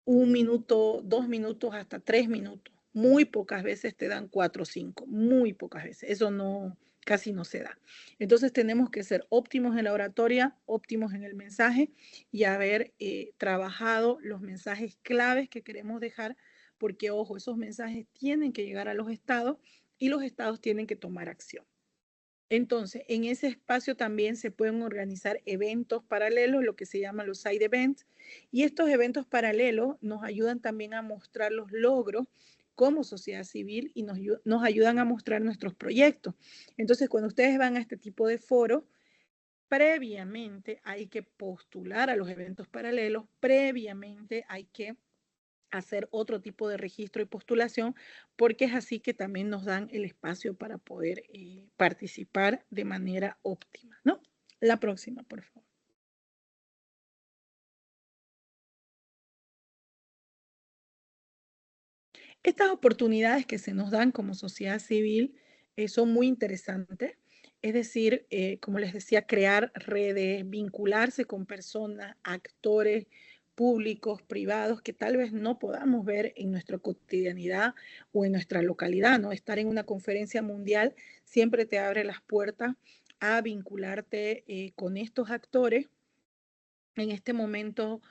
1 minuto, 2 minutos, hasta 3 minutos. Muy pocas veces te dan 4 o 5, muy pocas veces. Eso no, casi no se da. Entonces tenemos que ser óptimos en la oratoria, óptimos en el mensaje y haber trabajado los mensajes claves que queremos dejar, porque ojo, esos mensajes tienen que llegar a los estados y los estados tienen que tomar acción. Entonces, en ese espacio también se pueden organizar eventos paralelos, lo que se llama los side events, y estos eventos paralelos nos ayudan también a mostrar los logros como sociedad civil y nos ayudan a mostrar nuestros proyectos. Entonces, cuando ustedes van a este tipo de foros, previamente hay que postular a los eventos paralelos, previamente hay que hacer otro tipo de registro y postulación, porque es así que también nos dan el espacio para poder participar de manera óptima, ¿no? La próxima, por favor. Estas oportunidades que se nos dan como sociedad civil son muy interesantes. Es decir, como les decía, crear redes, vincularse con personas, actores públicos, privados, que tal vez no podamos ver en nuestra cotidianidad o en nuestra localidad, ¿no? Estar en una conferencia mundial siempre te abre las puertas a vincularte con estos actores. En este momento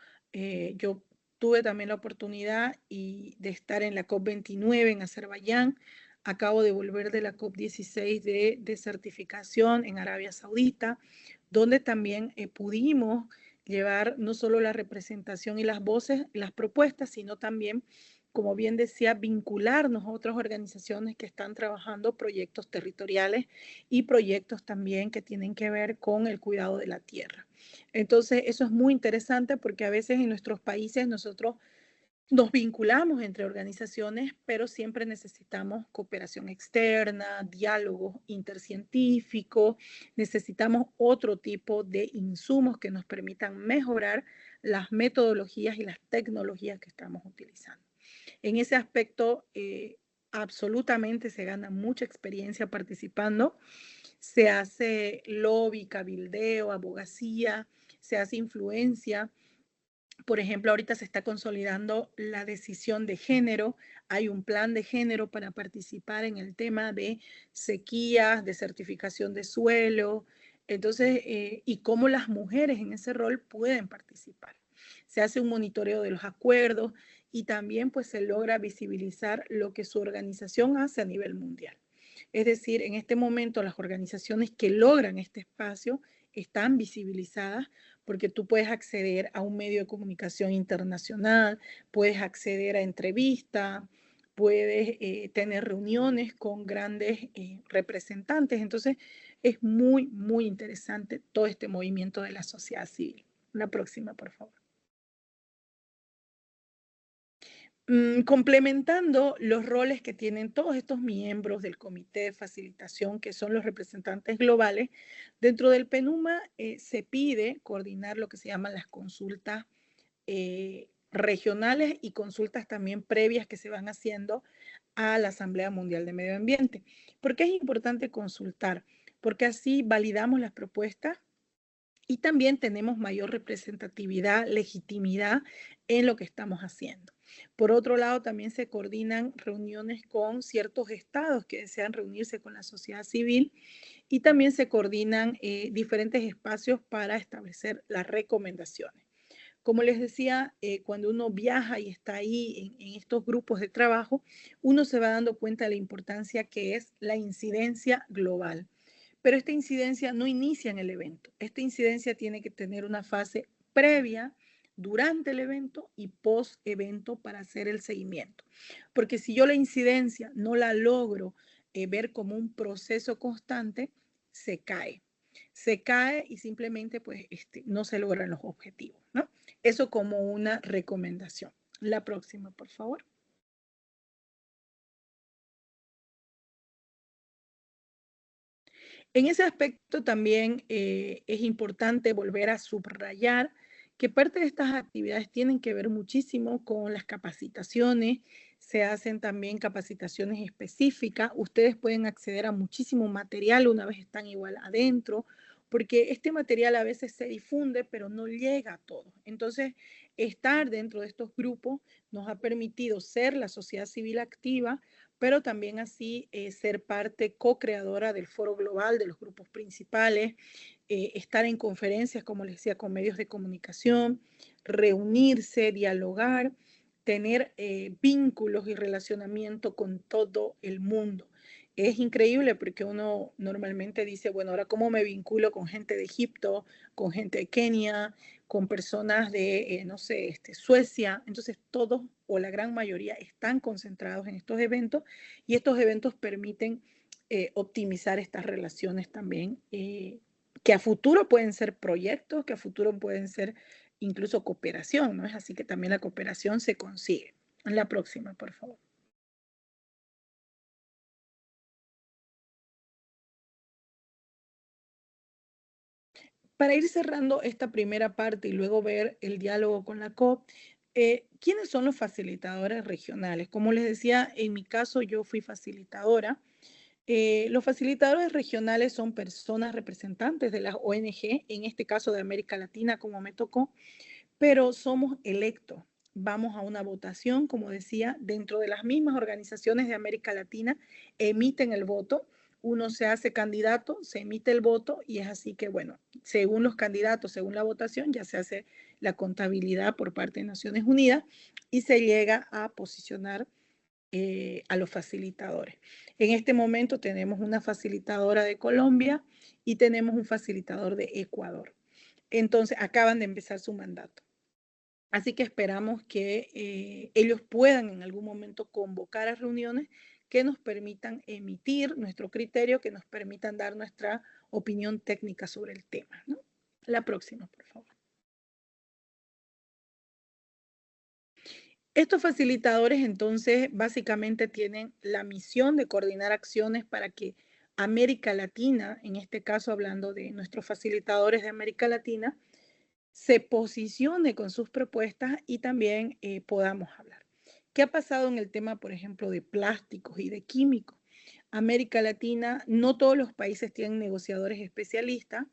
yo tuve también la oportunidad de estar en la COP29 en Azerbaiyán. Acabo de volver de la COP16 de certificación en Arabia Saudita, donde también pudimos llevar no solo la representación y las voces, las propuestas, sino también, como bien decía, vincularnos a otras organizaciones que están trabajando proyectos territoriales y proyectos también que tienen que ver con el cuidado de la tierra. Entonces, eso es muy interesante porque a veces en nuestros países nosotros nos vinculamos entre organizaciones, pero siempre necesitamos cooperación externa, diálogos intercientíficos, necesitamos otro tipo de insumos que nos permitan mejorar las metodologías y las tecnologías que estamos utilizando. En ese aspecto, absolutamente se gana mucha experiencia participando, se hace lobby, cabildeo, abogacía, se hace influencia. Por ejemplo, ahorita se está consolidando la decisión de género. Hay un plan de género para participar en el tema de sequías, de certificación de suelo. Entonces, y cómo las mujeres en ese rol pueden participar. Se hace un monitoreo de los acuerdos y también pues se logra visibilizar lo que su organización hace a nivel mundial. Es decir, en este momento las organizaciones que logran este espacio están visibilizadas porque tú puedes acceder a un medio de comunicación internacional, puedes acceder a entrevistas, puedes tener reuniones con grandes representantes. Entonces, es muy, muy interesante todo este movimiento de la sociedad civil. La próxima, por favor. Complementando los roles que tienen todos estos miembros del comité de facilitación, que son los representantes globales, dentro del PENUMA se pide coordinar lo que se llaman las consultas regionales y consultas también previas que se van haciendo a la Asamblea Mundial de Medio Ambiente. ¿Por qué es importante consultar? Porque así validamos las propuestas y también tenemos mayor representatividad, legitimidad en lo que estamos haciendo. Por otro lado, también se coordinan reuniones con ciertos estados que desean reunirse con la sociedad civil y también se coordinan diferentes espacios para establecer las recomendaciones. Como les decía, cuando uno viaja y está ahí en estos grupos de trabajo, uno se va dando cuenta de la importancia que es la incidencia global. Pero esta incidencia no inicia en el evento. Esta incidencia tiene que tener una fase previa, durante el evento y post evento para hacer el seguimiento. Porque si yo la incidencia no la logro ver como un proceso constante, se cae. Se cae y simplemente pues no se logran los objetivos, ¿no? Eso como una recomendación. La próxima, por favor. En ese aspecto también es importante volver a subrayar que parte de estas actividades tienen que ver muchísimo con las capacitaciones, se hacen también capacitaciones específicas, ustedes pueden acceder a muchísimo material una vez están igual adentro, porque este material a veces se difunde, pero no llega a todos. Entonces, estar dentro de estos grupos nos ha permitido ser la sociedad civil activa, pero también así ser parte co-creadora del foro global, de los grupos principales, estar en conferencias, como les decía, con medios de comunicación, reunirse, dialogar, tener vínculos y relacionamiento con todo el mundo. Es increíble porque uno normalmente dice, bueno, ahora cómo me vinculo con gente de Egipto, con gente de Kenia, con personas de, no sé, Suecia. Entonces todos o la gran mayoría están concentrados en estos eventos y estos eventos permiten optimizar estas relaciones también, que a futuro pueden ser proyectos, que a futuro pueden ser incluso cooperación, ¿no es así? Que también la cooperación se consigue. La próxima, por favor. Para ir cerrando esta primera parte y luego ver el diálogo con la COP, ¿quiénes son los facilitadores regionales? Como les decía, en mi caso yo fui facilitadora. Los facilitadores regionales son personas representantes de las ONG, en este caso de América Latina, como me tocó, pero somos electos. Vamos a una votación, como decía, dentro de las mismas organizaciones de América Latina, emiten el voto, uno se hace candidato, se emite el voto y es así que, bueno, según los candidatos, según la votación, ya se hace la contabilidad por parte de Naciones Unidas y se llega a posicionar a los facilitadores. En este momento tenemos una facilitadora de Colombia y tenemos un facilitador de Ecuador. Entonces, acaban de empezar su mandato. Así que esperamos que ellos puedan en algún momento convocar a reuniones que nos permitan emitir nuestro criterio, que nos permitan dar nuestra opinión técnica sobre el tema, ¿no? La próxima, por favor. Estos facilitadores entonces básicamente tienen la misión de coordinar acciones para que América Latina, en este caso hablando de nuestros facilitadores de América Latina, se posicione con sus propuestas y también podamos hablar. ¿Qué ha pasado en el tema, por ejemplo, de plásticos y de químicos? América Latina, no todos los países tienen negociadores especialistas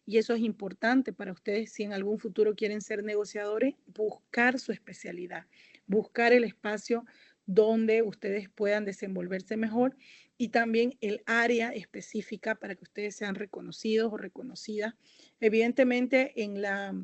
y eso es importante para ustedes si en algún futuro quieren ser negociadores, buscar su especialidad, buscar el espacio donde ustedes puedan desenvolverse mejor y también el área específica para que ustedes sean reconocidos o reconocidas. Evidentemente, en la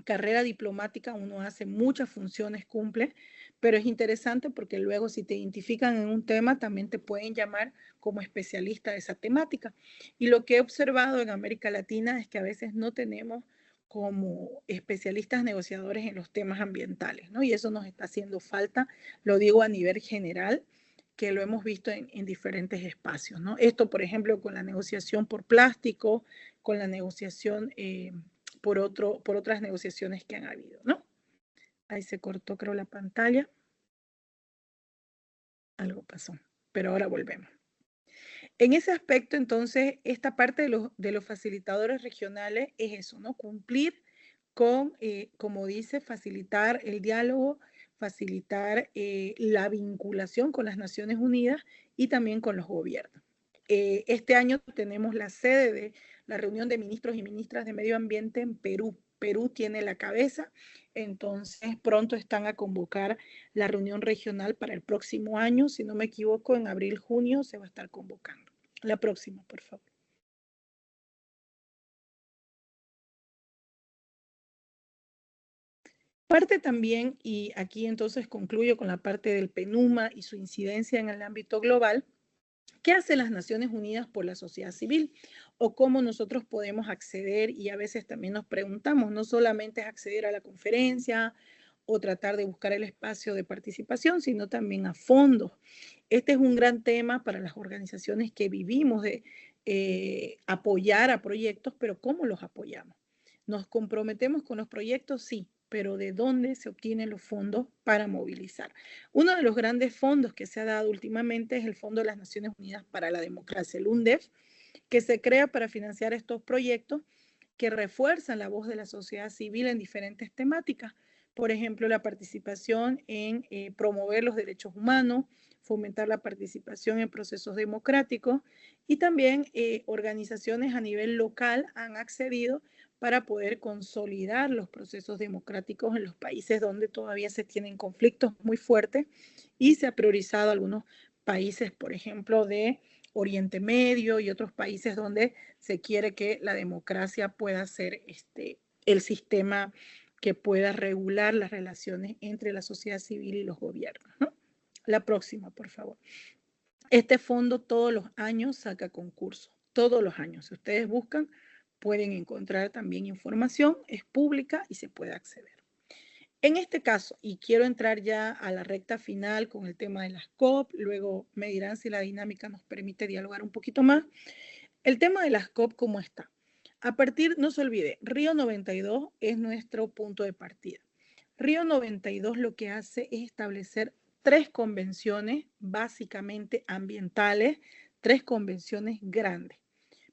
carrera diplomática uno hace muchas funciones, cumple, pero es interesante porque luego si te identifican en un tema también te pueden llamar como especialista de esa temática. Y lo que he observado en América Latina es que a veces no tenemos como especialistas negociadores en los temas ambientales, ¿no? Y eso nos está haciendo falta, lo digo a nivel general, que lo hemos visto en diferentes espacios, ¿no? Esto, por ejemplo, con la negociación por plástico, con la negociación por otras negociaciones que han habido, ¿no? Ahí se cortó, creo, la pantalla. Algo pasó, pero ahora volvemos. En ese aspecto, entonces, esta parte de los facilitadores regionales es eso, ¿no? Cumplir con, como dice, facilitar el diálogo, facilitar la vinculación con las Naciones Unidas y también con los gobiernos. Este año tenemos la sede de la reunión de ministros y ministras de Medio Ambiente en Perú. Perú tiene la cabeza, entonces pronto están a convocar la reunión regional para el próximo año, si no me equivoco, en abril, junio se va a estar convocando. La próxima, por favor. Parte también, y aquí entonces concluyo con la parte del PENUMA y su incidencia en el ámbito global, ¿qué hacen las Naciones Unidas por la sociedad civil? O cómo nosotros podemos acceder, y a veces también nos preguntamos, no solamente es acceder a la conferencia o tratar de buscar el espacio de participación, sino también a fondos. Este es un gran tema para las organizaciones que vivimos de apoyar a proyectos, pero ¿cómo los apoyamos? ¿Nos comprometemos con los proyectos? Sí, pero ¿de dónde se obtienen los fondos para movilizar? Uno de los grandes fondos que se ha dado últimamente es el Fondo de las Naciones Unidas para la Democracia, el UNDEF, que se crea para financiar estos proyectos que refuerzan la voz de la sociedad civil en diferentes temáticas. Por ejemplo, la participación en promover los derechos humanos, fomentar la participación en procesos democráticos y también organizaciones a nivel local han accedido para poder consolidar los procesos democráticos en los países donde todavía se tienen conflictos muy fuertes y se ha priorizado algunos países, por ejemplo, de Oriente Medio y otros países donde se quiere que la democracia pueda ser el sistema que pueda regular las relaciones entre la sociedad civil y los gobiernos, ¿no? La próxima, por favor. Este fondo todos los años saca concursos, todos los años. Si ustedes buscan, pueden encontrar también información, es pública y se puede acceder. En este caso, y quiero entrar ya a la recta final con el tema de las COP, luego me dirán si la dinámica nos permite dialogar un poquito más. El tema de las COP, ¿cómo está? A partir, no se olvide, Río 92 es nuestro punto de partida. Río 92 lo que hace es establecer 3 convenciones básicamente ambientales, 3 convenciones grandes,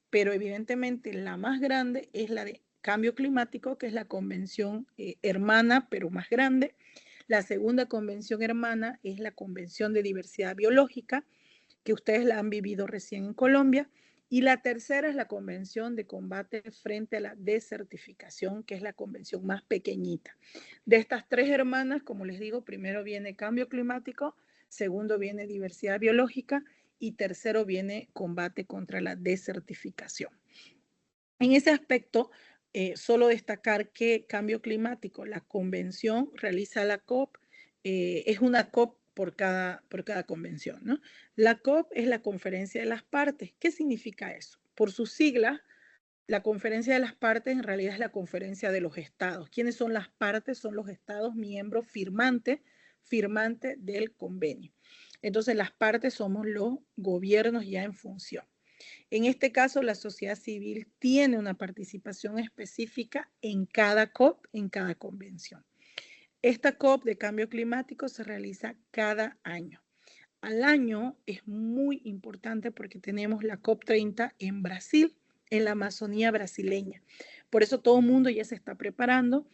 pero evidentemente la más grande es la de cambio climático, que es la convención hermana, pero más grande. La segunda convención hermana es la Convención de Diversidad Biológica, que ustedes la han vivido recién en Colombia. Y la tercera es la Convención de Combate frente a la Desertificación, que es la convención más pequeñita. De estas 3 hermanas, como les digo, primero viene cambio climático, segundo viene diversidad biológica y tercero viene combate contra la desertificación. En ese aspecto, solo destacar que cambio climático, la convención realiza la COP, es una COP por cada convención, ¿no? La COP es la conferencia de las partes. ¿Qué significa eso? Por sus siglas, La conferencia de las partes en realidad es la conferencia de los estados. ¿Quiénes son las partes? Son los estados miembros firmantes del convenio. Entonces las partes somos los gobiernos ya en función. En este caso, la sociedad civil tiene una participación específica en cada COP, en cada convención. Esta COP de cambio climático se realiza cada año. Al año es muy importante porque tenemos la COP30 en Brasil, en la Amazonía brasileña. Por eso todo el mundo ya se está preparando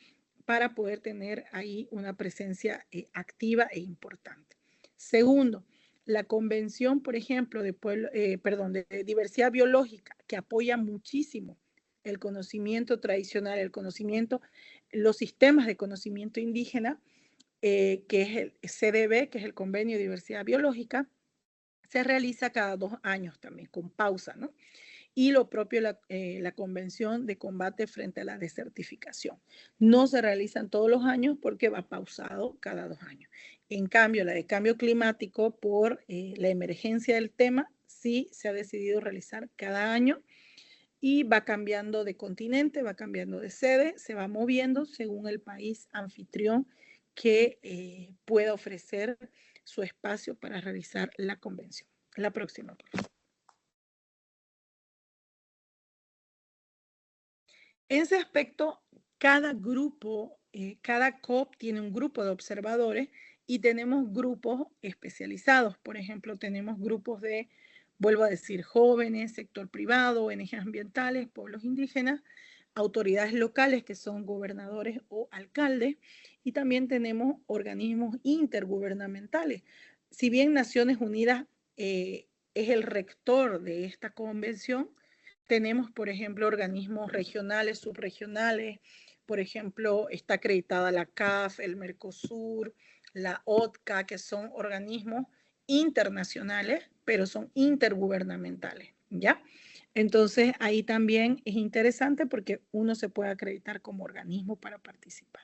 para poder tener ahí una presencia activa e importante. Segundo, la convención, por ejemplo, de diversidad biológica, que apoya muchísimo el conocimiento tradicional, el conocimiento, los sistemas de conocimiento indígena, que es el CDB, que es el Convenio de Diversidad Biológica, se realiza cada 2 años también, con pausa, ¿no? Y lo propio la Convención de Combate frente a la Desertificación. No se realizan todos los años porque va pausado cada 2 años. En cambio, la de cambio climático, por la emergencia del tema, sí se ha decidido realizar cada año y va cambiando de continente, va cambiando de sede, se va moviendo según el país anfitrión que pueda ofrecer su espacio para realizar la convención. La próxima, por favor. En ese aspecto, cada grupo, cada COP tiene un grupo de observadores y tenemos grupos especializados. Por ejemplo, tenemos grupos de, vuelvo a decir, jóvenes, sector privado, ONGs ambientales, pueblos indígenas, autoridades locales que son gobernadores o alcaldes, y también tenemos organismos intergubernamentales. Si bien Naciones Unidas es el rector de esta convención, tenemos, por ejemplo, organismos regionales, subregionales. Por ejemplo, está acreditada la CAF, el Mercosur, la OTCA, que son organismos internacionales, pero son intergubernamentales, ¿ya? Entonces, ahí también es interesante porque uno se puede acreditar como organismo para participar.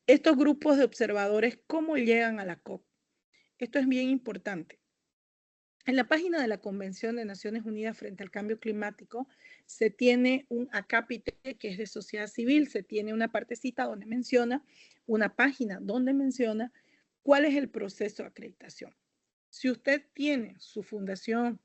Estos grupos de observadores, ¿cómo llegan a la COP? Esto es bien importante. En la página de la Convención de Naciones Unidas frente al Cambio Climático se tiene un acápite que es de sociedad civil, se tiene una partecita donde menciona, una página donde menciona cuál es el proceso de acreditación. Si usted tiene su fundación,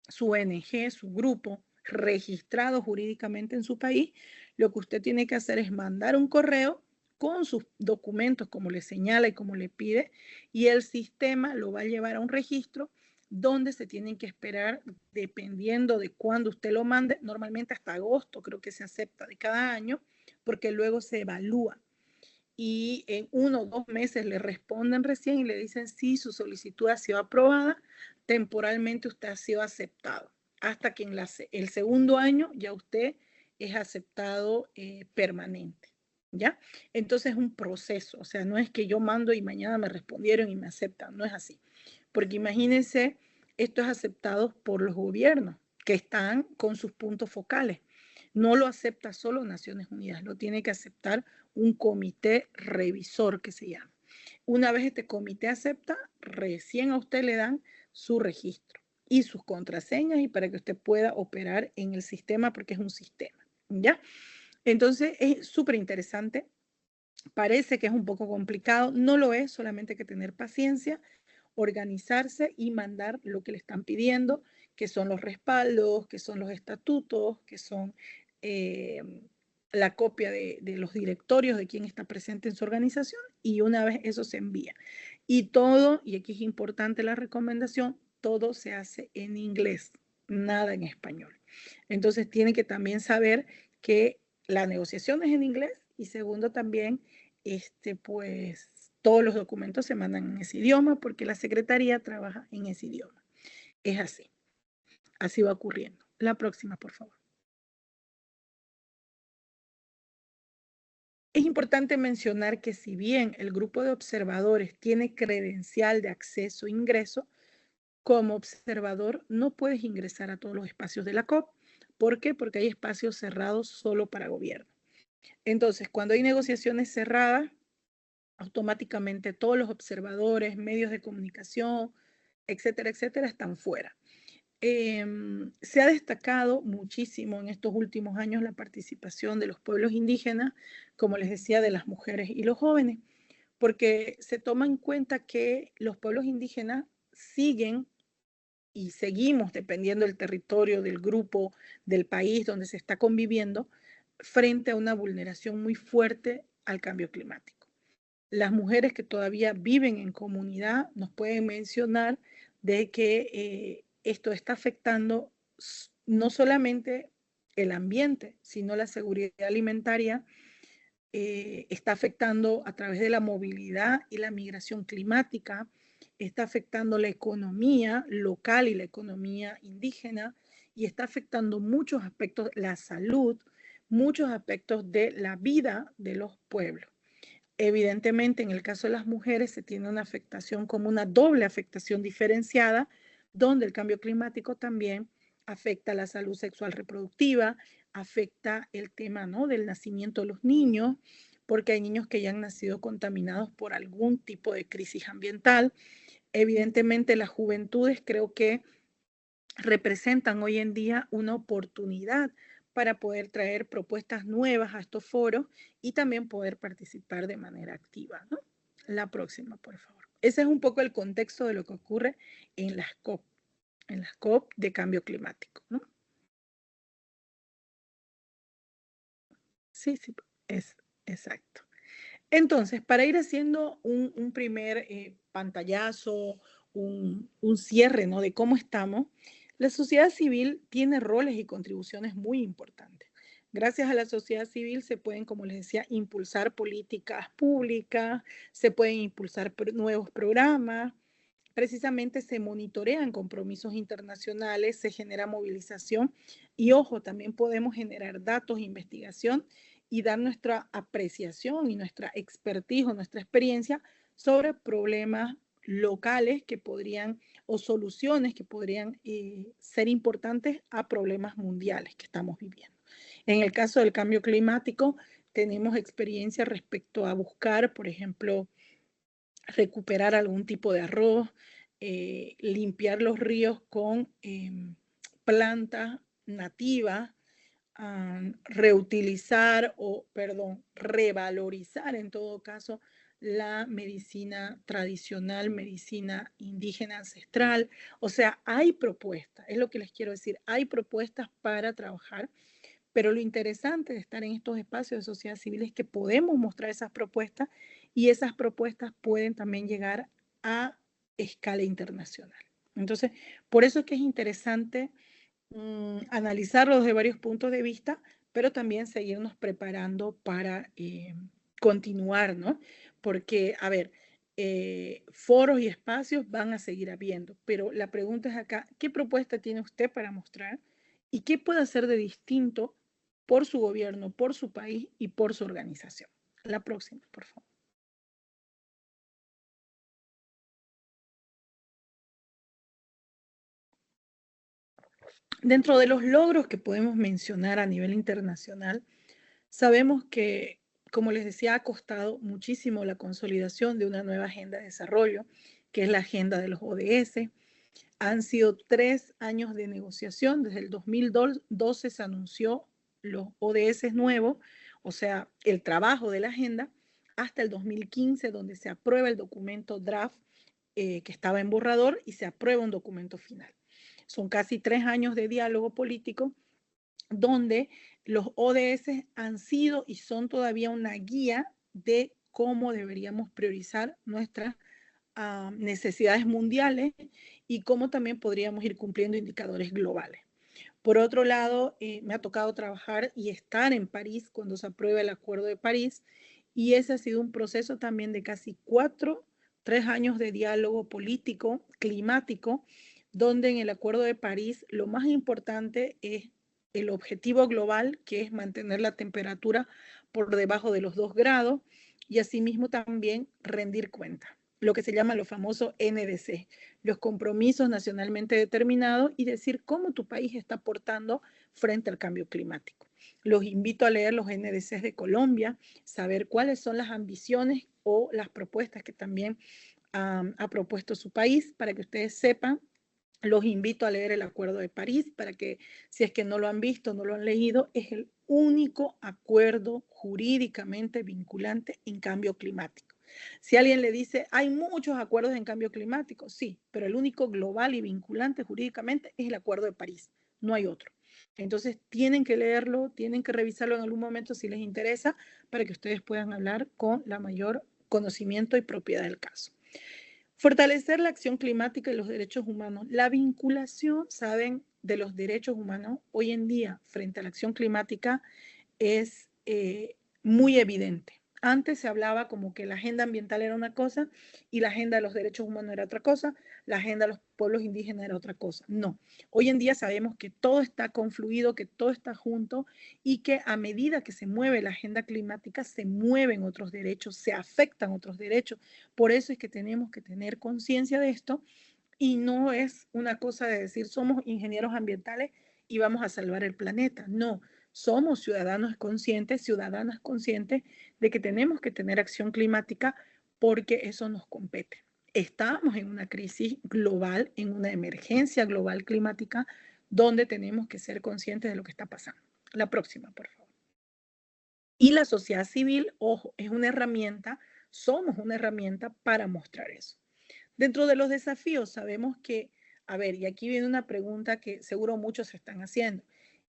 su ONG, su grupo registrado jurídicamente en su país, lo que usted tiene que hacer es mandar un correo con sus documentos como le señala y como le pide, y el sistema lo va a llevar a un registro donde se tienen que esperar, dependiendo de cuándo usted lo mande, normalmente hasta agosto creo que se acepta de cada año, porque luego se evalúa. Y en 1 o 2 meses le responden recién y le dicen si su solicitud ha sido aprobada, temporalmente usted ha sido aceptado. Hasta que en el segundo año ya usted es aceptado permanente. ¿Ya? Entonces es un proceso, o sea, no es que yo mando y mañana me respondieron y me aceptan, no es así. Porque imagínense, esto es aceptado por los gobiernos que están con sus puntos focales. No lo acepta solo Naciones Unidas, lo tiene que aceptar un comité revisor que se llama. Una vez este comité acepta, recién a usted le dan su registro y sus contraseñas y para que usted pueda operar en el sistema porque es un sistema, ¿ya? Entonces es súper interesante. Parece que es un poco complicado, no lo es, solamente hay que tener paciencia, organizarse y mandar lo que le están pidiendo, que son los respaldos, que son los estatutos, que son la copia de los directorios de quién está presente en su organización, y una vez eso se envía. Y todo, y aquí es importante la recomendación, todo se hace en inglés, nada en español. Entonces tiene que también saber que la negociación es en inglés, y segundo también, pues todos los documentos se mandan en ese idioma porque la secretaría trabaja en ese idioma. Es así. Así va ocurriendo. La próxima, por favor. Es importante mencionar que si bien el grupo de observadores tiene credencial de acceso e ingreso, como observador no puedes ingresar a todos los espacios de la COP. ¿Por qué? Porque hay espacios cerrados solo para gobierno. Entonces, cuando hay negociaciones cerradas, automáticamente todos los observadores, medios de comunicación, etcétera, etcétera, están fuera. Se ha destacado muchísimo en estos últimos años la participación de los pueblos indígenas, como les decía, de las mujeres y los jóvenes, porque se toma en cuenta que los pueblos indígenas siguen y seguimos dependiendo del territorio, del grupo, del país donde se está conviviendo, frente a una vulneración muy fuerte al cambio climático. Las mujeres que todavía viven en comunidad nos pueden mencionar de que esto está afectando no solamente el ambiente, sino la seguridad alimentaria, está afectando a través de la movilidad y la migración climática, está afectando la economía local y la economía indígena, y está afectando muchos aspectos, la salud, muchos aspectos de la vida de los pueblos. Evidentemente, en el caso de las mujeres se tiene una afectación como una doble afectación diferenciada, donde el cambio climático también afecta la salud sexual reproductiva, afecta el tema, ¿no?, del nacimiento de los niños, porque hay niños que ya han nacido contaminados por algún tipo de crisis ambiental. Evidentemente, las juventudes creo que representan hoy en día una oportunidad para poder traer propuestas nuevas a estos foros y también poder participar de manera activa, ¿no? La próxima, por favor. Ese es un poco el contexto de lo que ocurre en las COP de cambio climático, ¿no? Sí, sí, es exacto. Entonces, para ir haciendo un primer pantallazo, un cierre, ¿no?, de cómo estamos, la sociedad civil tiene roles y contribuciones muy importantes. Gracias a la sociedad civil se pueden, como les decía, impulsar políticas públicas, se pueden impulsar nuevos programas, precisamente se monitorean compromisos internacionales, se genera movilización y, ojo, también podemos generar datos, investigación y dar nuestra apreciación y nuestra expertise o nuestra experiencia sobre problemas locales que podrían o soluciones que podrían ser importantes a problemas mundiales que estamos viviendo. En el caso del cambio climático, tenemos experiencia respecto a buscar, por ejemplo, recuperar algún tipo de arroz, limpiar los ríos con plantas nativas, reutilizar o, perdón, revalorizar en todo caso la medicina tradicional, medicina indígena ancestral. O sea, hay propuestas, es lo que les quiero decir, hay propuestas para trabajar, pero lo interesante de estar en estos espacios de sociedad civil es que podemos mostrar esas propuestas y esas propuestas pueden también llegar a escala internacional. Entonces, por eso es que es interesante analizarlo desde varios puntos de vista, pero también seguirnos preparando para continuar, ¿no? Porque, a ver, foros y espacios van a seguir habiendo, pero la pregunta es acá, ¿qué propuesta tiene usted para mostrar y qué puede hacer de distinto por su gobierno, por su país y por su organización? La próxima, por favor. Dentro de los logros que podemos mencionar a nivel internacional, sabemos que, como les decía, ha costado muchísimo la consolidación de una nueva agenda de desarrollo, que es la agenda de los ODS. Han sido 3 años de negociación. Desde el 2012 se anunció los ODS nuevos, o sea, el trabajo de la agenda, hasta el 2015, donde se aprueba el documento draft que estaba en borrador y se aprueba un documento final. Son casi 3 años de diálogo político donde los ODS han sido y son todavía una guía de cómo deberíamos priorizar nuestras necesidades mundiales y cómo también podríamos ir cumpliendo indicadores globales. Por otro lado, me ha tocado trabajar y estar en París cuando se aprueba el Acuerdo de París, y ese ha sido un proceso también de casi 3 años de diálogo político, climático, donde en el Acuerdo de París lo más importante es el objetivo global, que es mantener la temperatura por debajo de los 2 grados, y asimismo también rendir cuenta, lo que se llama lo famoso NDC, los compromisos nacionalmente determinados, y decir cómo tu país está aportando frente al cambio climático. Los invito a leer los NDCs de Colombia, saber cuáles son las ambiciones o las propuestas que también ha propuesto su país, para que ustedes sepan Los invito a leer el Acuerdo de París para que, si es que no lo han visto, no lo han leído, es el único acuerdo jurídicamente vinculante en cambio climático. Si alguien le dice, hay muchos acuerdos en cambio climático, sí, pero el único global y vinculante jurídicamente es el Acuerdo de París, no hay otro. Entonces tienen que leerlo, tienen que revisarlo en algún momento si les interesa, para que ustedes puedan hablar con la mayor conocimiento y propiedad del caso. Fortalecer la acción climática y los derechos humanos. La vinculación, saben, de los derechos humanos hoy en día frente a la acción climática es muy evidente. Antes se hablaba como que la agenda ambiental era una cosa y la agenda de los derechos humanos era otra cosa, la agenda de los pueblos indígenas era otra cosa. No, hoy en día sabemos que todo está confluido, que todo está junto y que a medida que se mueve la agenda climática, se mueven otros derechos, se afectan otros derechos. Por eso es que tenemos que tener conciencia de esto y no es una cosa de decir somos ingenieros ambientales y vamos a salvar el planeta. No, somos ciudadanos conscientes, ciudadanas conscientes de que tenemos que tener acción climática porque eso nos compete. Estamos en una crisis global, en una emergencia global climática, donde tenemos que ser conscientes de lo que está pasando. La próxima, por favor. Y la sociedad civil, ojo, es una herramienta, somos una herramienta para mostrar eso. Dentro de los desafíos sabemos que, a ver, y aquí viene una pregunta que seguro muchos se están haciendo.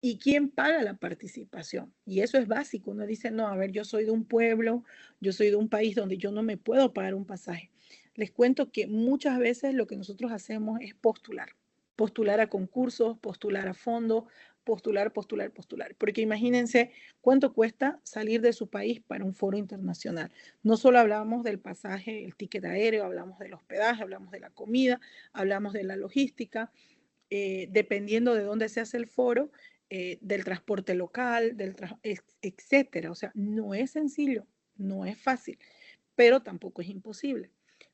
¿Y quién paga la participación? Y eso es básico. Uno dice, no, a ver, yo soy de un pueblo, yo soy de un país donde yo no me puedo pagar un pasaje. Les cuento que muchas veces lo que nosotros hacemos es postular. Postular a concursos, postular a fondos, postular. Porque imagínense cuánto cuesta salir de su país para un foro internacional. No solo hablamos del pasaje, el ticket aéreo, hablamos del hospedaje, hablamos de la comida, hablamos de la logística, dependiendo de dónde se hace el foro, del transporte local, etcétera. O sea, no es sencillo, no es fácil, pero tampoco es imposible.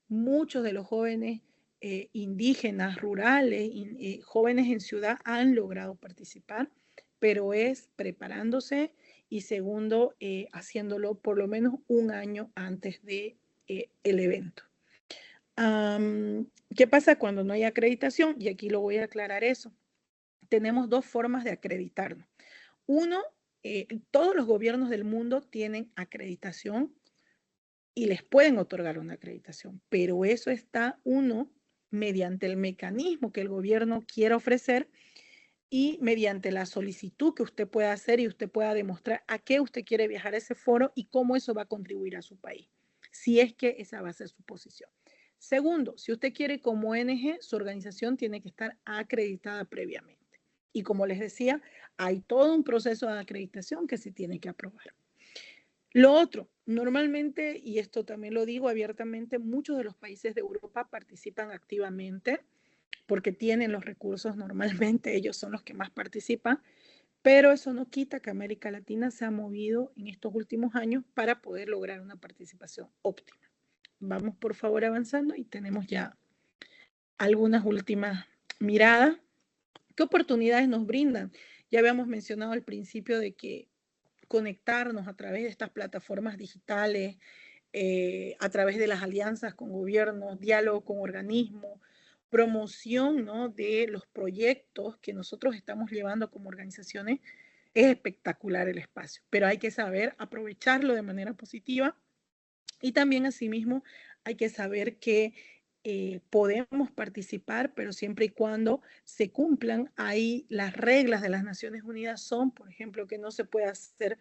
Muchos de los jóvenes indígenas, rurales, jóvenes en ciudad han logrado participar, pero es preparándose y segundo, haciéndolo por lo menos un año antes de el evento. ¿Qué pasa cuando no hay acreditación? Y aquí lo voy a aclarar eso. Tenemos dos formas de acreditarnos. Uno, todos los gobiernos del mundo tienen acreditación y les pueden otorgar una acreditación, pero eso está uno mediante el mecanismo que el gobierno quiera ofrecer y mediante la solicitud que usted pueda hacer y usted pueda demostrar a qué usted quiere viajar a ese foro y cómo eso va a contribuir a su país, si es que esa va a ser su posición. Segundo, si usted quiere como ONG, su organización tiene que estar acreditada previamente. Y como les decía, hay todo un proceso de acreditación que se tiene que aprobar. Lo otro, normalmente, y esto también lo digo abiertamente, muchos de los países de Europa participan activamente porque tienen los recursos, normalmente ellos son los que más participan, pero eso no quita que América Latina se ha movido en estos últimos años para poder lograr una participación óptima. Vamos por favor avanzando y tenemos ya algunas últimas miradas. ¿Qué oportunidades nos brindan? Ya habíamos mencionado al principio de que conectarnos a través de estas plataformas digitales, a través de las alianzas con gobiernos, diálogo con organismos, promoción, ¿no?, de los proyectos que nosotros estamos llevando como organizaciones, es espectacular el espacio, pero hay que saber aprovecharlo de manera positiva y también asimismo hay que saber que podemos participar, pero siempre y cuando se cumplan ahí las reglas de las Naciones Unidas son, por ejemplo, que no se puede hacer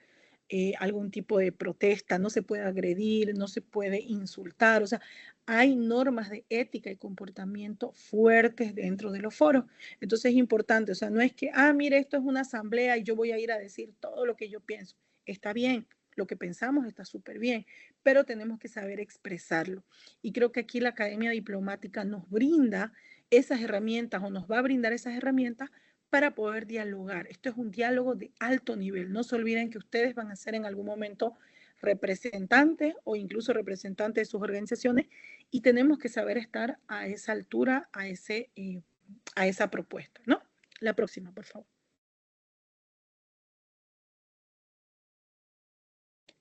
algún tipo de protesta, no se puede agredir, no se puede insultar, o sea, hay normas de ética y comportamiento fuertes dentro de los foros. Entonces es importante, o sea, no es que, mire, esto es una asamblea y yo voy a ir a decir todo lo que yo pienso. Está bien, lo que pensamos está súper bien, pero tenemos que saber expresarlo. Y creo que aquí la Academia Diplomática nos brinda esas herramientas o nos va a brindar esas herramientas para poder dialogar. Esto es un diálogo de alto nivel. No se olviden que ustedes van a ser en algún momento representantes o incluso representantes de sus organizaciones y tenemos que saber estar a esa altura, a esa propuesta, ¿no? La próxima, por favor.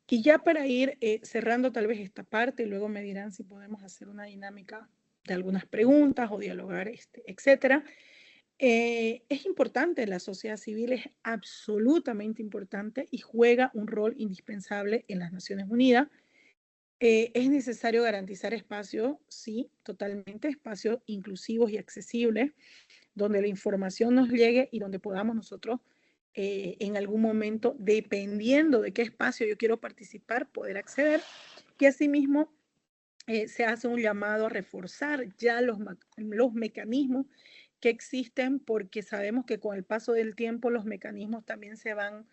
Y ya para ir cerrando tal vez esta parte, y luego me dirán si podemos hacer una dinámica de algunas preguntas o dialogar, etcétera. Es importante, la sociedad civil es absolutamente importante y juega un rol indispensable en las Naciones Unidas. Es necesario garantizar espacios, sí, totalmente, espacios inclusivos y accesibles, donde la información nos llegue y donde podamos nosotros en algún momento, dependiendo de qué espacio yo quiero participar, poder acceder. Y asimismo, se hace un llamado a reforzar ya los mecanismos que existen, porque sabemos que con el paso del tiempo los mecanismos también se van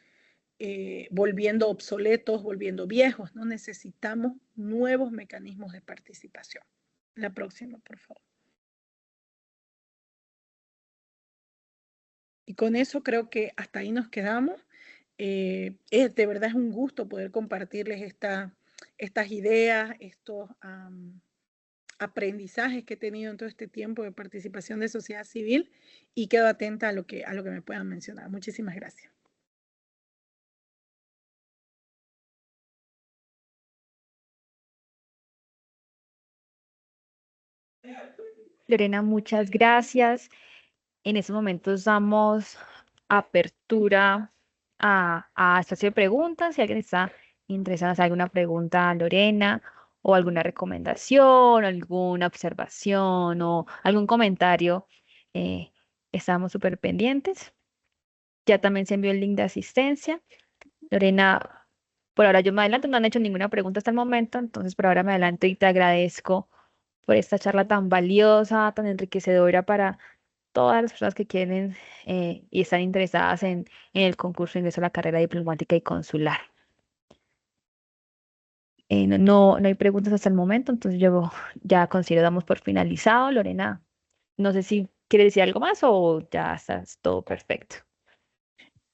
volviendo obsoletos, volviendo viejos, ¿no? Necesitamos nuevos mecanismos de participación. La próxima, por favor. Y con eso creo que hasta ahí nos quedamos. De verdad es un gusto poder compartirles estas ideas, estos aprendizajes que he tenido en todo este tiempo de participación de sociedad civil, y quedo atenta a lo que me puedan mencionar. Muchísimas gracias. Lorena, muchas gracias. En estos momentos damos apertura a espacio de preguntas. Si alguien está interesado en hacer alguna pregunta a Lorena o alguna recomendación, alguna observación o algún comentario, eh, estamos súper pendientes. Ya también se envió el link de asistencia. Lorena, por ahora yo me adelanto, no han hecho ninguna pregunta hasta el momento, entonces por ahora me adelanto y te agradezco por esta charla tan valiosa, tan enriquecedora para todas las personas que quieren y están interesadas en el concurso de ingreso a la carrera diplomática y consular. No hay preguntas hasta el momento, entonces yo ya considero damos por finalizado. Lorena, no sé si quiere decir algo más o ya estás todo perfecto.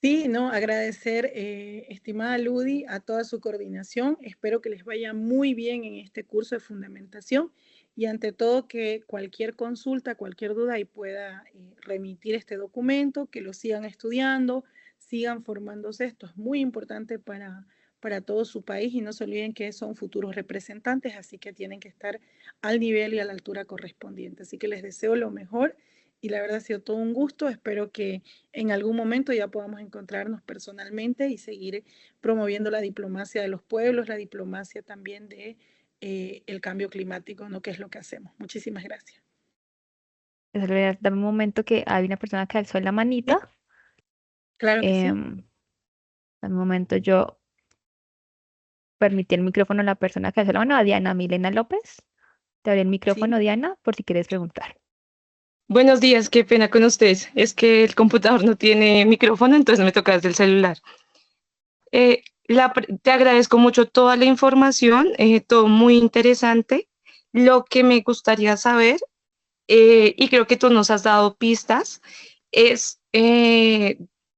Sí, no, agradecer, estimada Ludi, a toda su coordinación. Espero que les vaya muy bien en este curso de fundamentación y ante todo que cualquier consulta, cualquier duda ahí pueda remitir este documento, que lo sigan estudiando, sigan formándose. Esto es muy importante para todo su país y no se olviden que son futuros representantes, así que tienen que estar al nivel y a la altura correspondiente. Así que les deseo lo mejor y la verdad ha sido todo un gusto. Espero que en algún momento ya podamos encontrarnos personalmente y seguir promoviendo la diplomacia de los pueblos, la diplomacia también de el cambio climático, ¿no? Que es lo que hacemos. Muchísimas gracias. Lorena, dame un momento que hay una persona que alzó la Sí, manita. claro que sí. Em, Dame un momento, yo permití el micrófono a la persona que alzó la mano, a Diana Milena López. Te abrí el Sí. micrófono, Diana, por si quieres preguntar. Buenos días, qué pena con ustedes. Es que el computador no tiene micrófono, entonces me toca desde el celular. Te agradezco mucho toda la información, todo muy interesante. Lo que me gustaría saber, y creo que tú nos has dado pistas, es,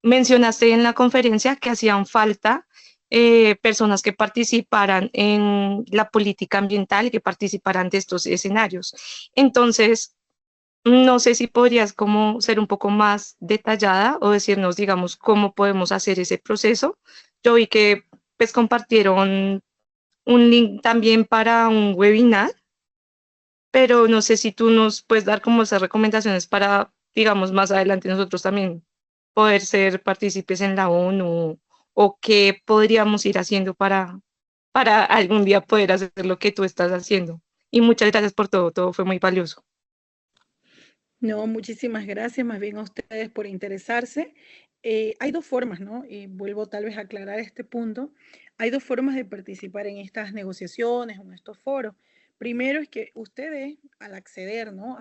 mencionaste en la conferencia que hacían falta personas que participaran en la política ambiental y que participaran de estos escenarios. Entonces, no sé si podrías como ser un poco más detallada o decirnos, digamos, cómo podemos hacer ese proceso. Yo vi que pues compartieron un link también para un webinar, pero no sé si tú nos puedes dar como esas recomendaciones para, digamos, más adelante nosotros también poder ser partícipes en la ONU o qué podríamos ir haciendo para algún día poder hacer lo que tú estás haciendo. Y muchas gracias por todo, todo fue muy valioso. No, muchísimas gracias más bien a ustedes por interesarse. Hay dos formas, ¿no? Vuelvo tal vez a aclarar este punto. Hay dos formas de participar en estas negociaciones o en estos foros. Primero es que ustedes, al acceder, ¿no?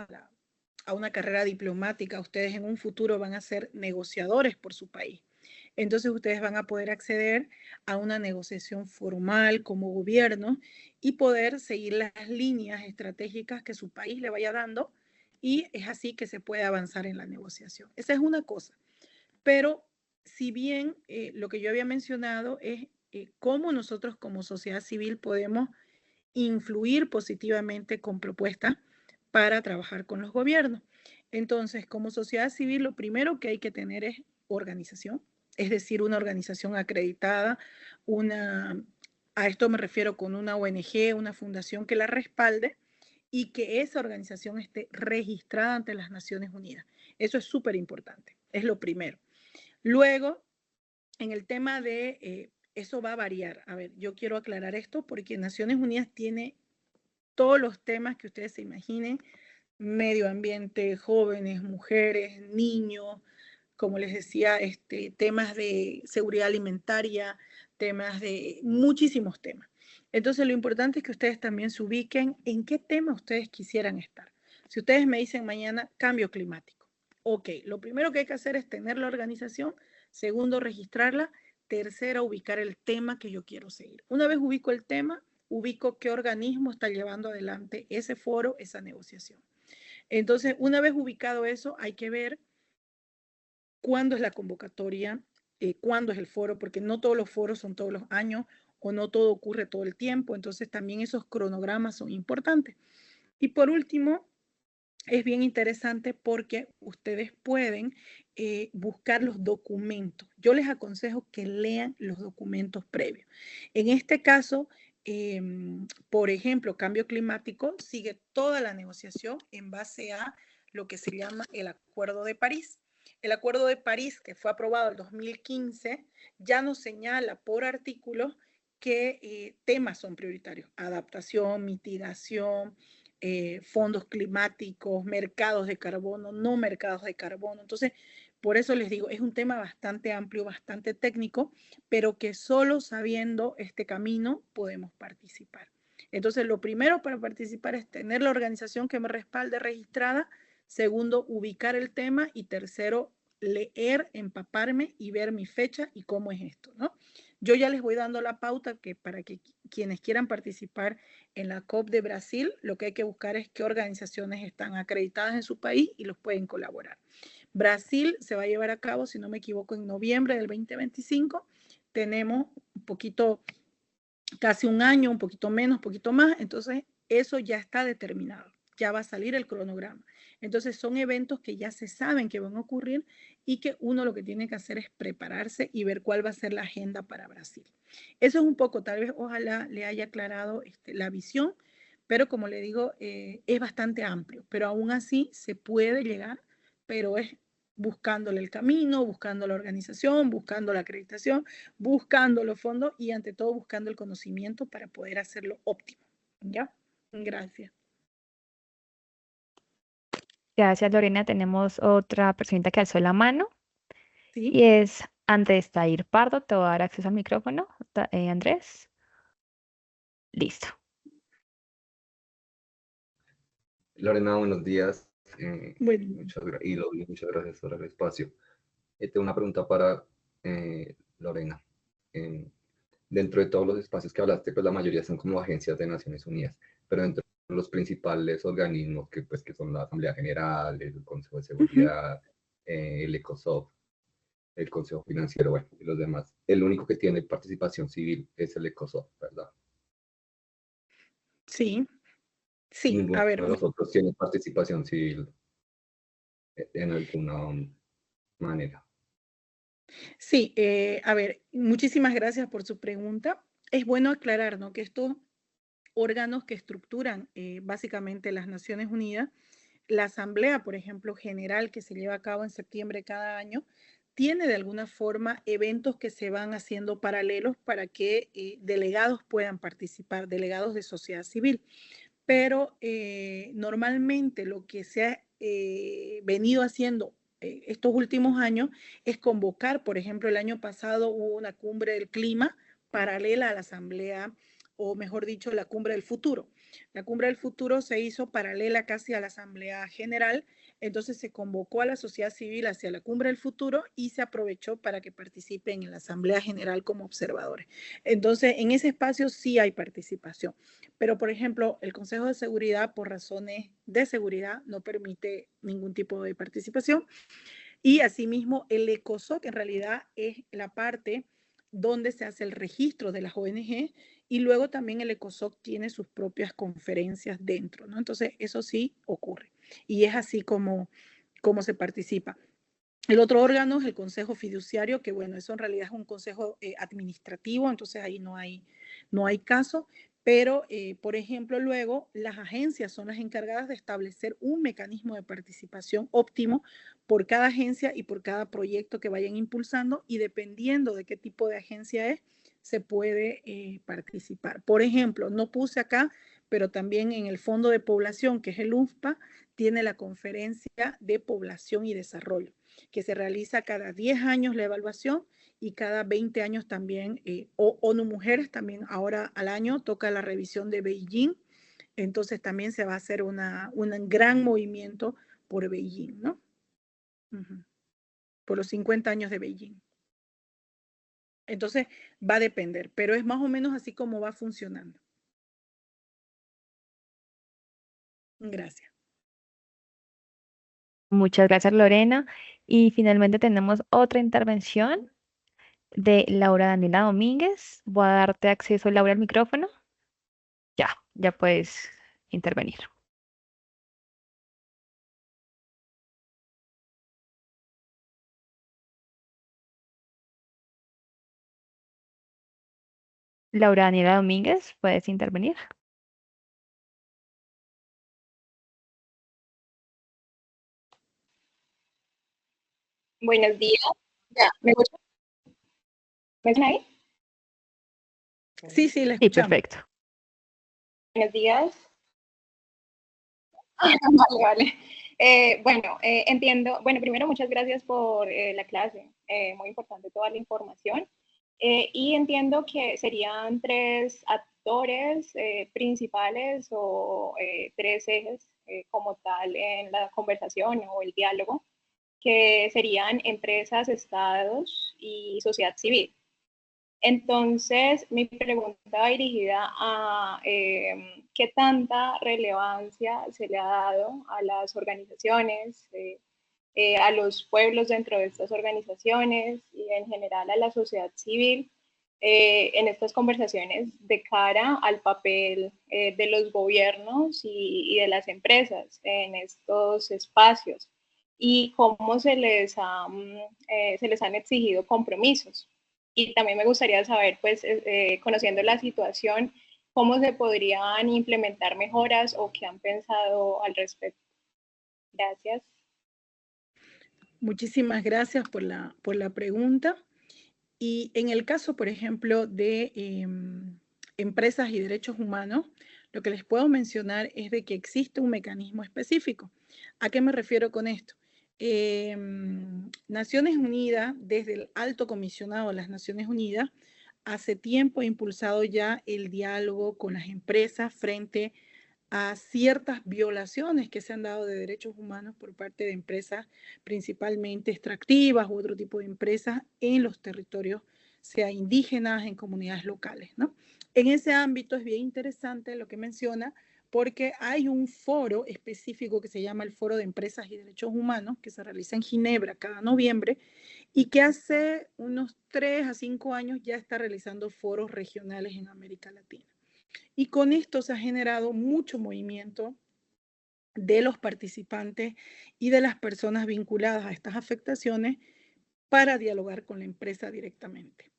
A una carrera diplomática, ustedes en un futuro van a ser negociadores por su país. Entonces ustedes van a poder acceder a una negociación formal como gobierno y poder seguir las líneas estratégicas que su país le vaya dando, y es así que se puede avanzar en la negociación. Esa es una cosa. Pero si bien lo que yo había mencionado es cómo nosotros como sociedad civil podemos influir positivamente con propuestas para trabajar con los gobiernos. Entonces, como sociedad civil, lo primero que hay que tener es organización, es decir, una organización acreditada, a esto me refiero con una ONG, una fundación que la respalde y que esa organización esté registrada ante las Naciones Unidas. Eso es súper importante, es lo primero. Luego, en el tema de, eso va a variar. A ver, yo quiero aclarar esto porque Naciones Unidas tiene todos los temas que ustedes se imaginen, medio ambiente, jóvenes, mujeres, niños, como les decía, temas de seguridad alimentaria, temas de muchísimos temas. Entonces, lo importante es que ustedes también se ubiquen en qué tema ustedes quisieran estar. Si ustedes me dicen mañana cambio climático, ok, lo primero que hay que hacer es tener la organización, segundo, registrarla, tercero, ubicar el tema que yo quiero seguir. Una vez ubico el tema, ubico qué organismo está llevando adelante ese foro, esa negociación. Entonces, una vez ubicado eso, hay que ver cuándo es la convocatoria, cuándo es el foro, porque no todos los foros son todos los años o no todo ocurre todo el tiempo, entonces también esos cronogramas son importantes. Y por último, es bien interesante porque ustedes pueden buscar los documentos. Yo les aconsejo que lean los documentos previos. En este caso, por ejemplo, cambio climático sigue toda la negociación en base a lo que se llama el Acuerdo de París. El Acuerdo de París, que fue aprobado en 2015, ya nos señala por artículos qué temas son prioritarios. Adaptación, mitigación, fondos climáticos, mercados de carbono, no mercados de carbono. Entonces, por eso les digo, es un tema bastante amplio, bastante técnico, pero que solo sabiendo este camino podemos participar. Entonces, lo primero para participar es tener la organización que me respalde registrada, segundo, ubicar el tema y tercero, leer, empaparme y ver mi fecha y cómo es esto, ¿no? Yo ya les voy dando la pauta que para que quienes quieran participar en la COP de Brasil, lo que hay que buscar es qué organizaciones están acreditadas en su país y los pueden colaborar. Brasil se va a llevar a cabo, si no me equivoco, en noviembre del 2025. Tenemos un poquito, casi un año, un poquito menos, un poquito más. Entonces, eso ya está determinado. Ya va a salir el cronograma. Entonces, son eventos que ya se saben que van a ocurrir y que uno lo que tiene que hacer es prepararse y ver cuál va a ser la agenda para Brasil. Eso es un poco, tal vez, ojalá le haya aclarado la visión, pero como le digo, es bastante amplio, pero aún así se puede llegar, pero es buscándole el camino, buscando la organización, buscando la acreditación, buscando los fondos y ante todo buscando el conocimiento para poder hacerlo óptimo. ¿Ya? Gracias. Gracias, Lorena. Tenemos otra personita que alzó la mano ¿Sí? y es Andrés Tair Pardo. Te voy a dar acceso al micrófono. Andrés. Listo. Lorena, buenos días. Bueno, Muchas gracias por el espacio. Tengo una pregunta para Lorena. Dentro de todos los espacios que hablaste, pues la mayoría son como agencias de Naciones Unidas, pero dentro de los principales organismos que son la Asamblea General, el Consejo de Seguridad, el ECOSOC, el Consejo Financiero, bueno, y los demás, el único que tiene participación civil es el ECOSOC, ¿verdad? sí, sí, Ninguno a ver, de los otros tiene participación civil en alguna manera. sí, a ver, muchísimas gracias por su pregunta. Es bueno aclarar, ¿no? Que estos órganos que estructuran básicamente las Naciones Unidas, la Asamblea, por ejemplo, General, que se lleva a cabo en septiembre cada año, tiene de alguna forma eventos que se van haciendo paralelos para que delegados puedan participar, delegados de sociedad civil. Pero normalmente lo que se ha venido haciendo estos últimos años es convocar, por ejemplo, el año pasado hubo una cumbre del clima paralela a la asamblea, o mejor dicho, la cumbre del futuro. La cumbre del futuro se hizo paralela casi a la asamblea general, entonces se convocó a la sociedad civil hacia la cumbre del futuro y se aprovechó para que participen en la asamblea general como observadores. Entonces, en ese espacio sí hay participación. Pero, por ejemplo, el Consejo de Seguridad, por razones de seguridad, no permite ningún tipo de participación. Y asimismo, el ECOSOC en realidad es la parte donde se hace el registro de las ONG y luego también el ECOSOC tiene sus propias conferencias dentro, ¿no? Entonces, eso sí ocurre. Y es así como se participa. El otro órgano es el Consejo Fiduciario, que bueno, eso en realidad es un consejo administrativo, entonces ahí no hay caso, Pero, por ejemplo, luego las agencias son las encargadas de establecer un mecanismo de participación óptimo por cada agencia y por cada proyecto que vayan impulsando, y dependiendo de qué tipo de agencia es, se puede participar. Por ejemplo, no puse acá, pero también en el Fondo de Población, que es el UNFPA, tiene la Conferencia de Población y Desarrollo, que se realiza cada 10 años la evaluación, y cada 20 años también, ONU Mujeres también ahora al año toca la revisión de Beijing. Entonces también se va a hacer un gran movimiento por Beijing, ¿no? Por los 50 años de Beijing. Entonces va a depender, pero es más o menos así como va funcionando. Gracias. Muchas gracias, Lorena. Y finalmente tenemos otra intervención de Laura Daniela Domínguez. Voy a darte acceso, Laura, al micrófono. Ya puedes intervenir. Laura Daniela Domínguez, puedes intervenir. Buenos días. Ya, ¿me escuchan? ¿Me escuchan ahí? Sí, la Sí, escuchamos. perfecto. Buenos días. Vale, vale. Bueno, entiendo. Bueno, primero, muchas gracias por la clase. Muy importante toda la información. Y entiendo que serían 3 actores principales o 3 ejes como tal en la conversación o el diálogo, que serían empresas, estados y sociedad civil. Entonces, mi pregunta va dirigida a qué tanta relevancia se le ha dado a las organizaciones, a los pueblos dentro de estas organizaciones y en general a la sociedad civil en estas conversaciones de cara al papel de los gobiernos y de las empresas en estos espacios, y cómo se les han exigido compromisos. Y también me gustaría saber, pues, conociendo la situación, cómo se podrían implementar mejoras o qué han pensado al respecto. Gracias. Muchísimas gracias por la pregunta. Y en el caso, por ejemplo, de empresas y derechos humanos, lo que les puedo mencionar es de que existe un mecanismo específico. ¿A qué me refiero con esto? Naciones Unidas, desde el Alto Comisionado de las Naciones Unidas, hace tiempo ha impulsado ya el diálogo con las empresas frente a ciertas violaciones que se han dado de derechos humanos por parte de empresas principalmente extractivas u otro tipo de empresas en los territorios, sea indígenas, en comunidades locales, ¿no? En ese ámbito es bien interesante lo que menciona, porque hay un foro específico que se llama el Foro de Empresas y Derechos Humanos, que se realiza en Ginebra cada noviembre, y que hace unos 3 a 5 años ya está realizando foros regionales en América Latina. Y con esto se ha generado mucho movimiento de los participantes y de las personas vinculadas a estas afectaciones para dialogar con la empresa directamente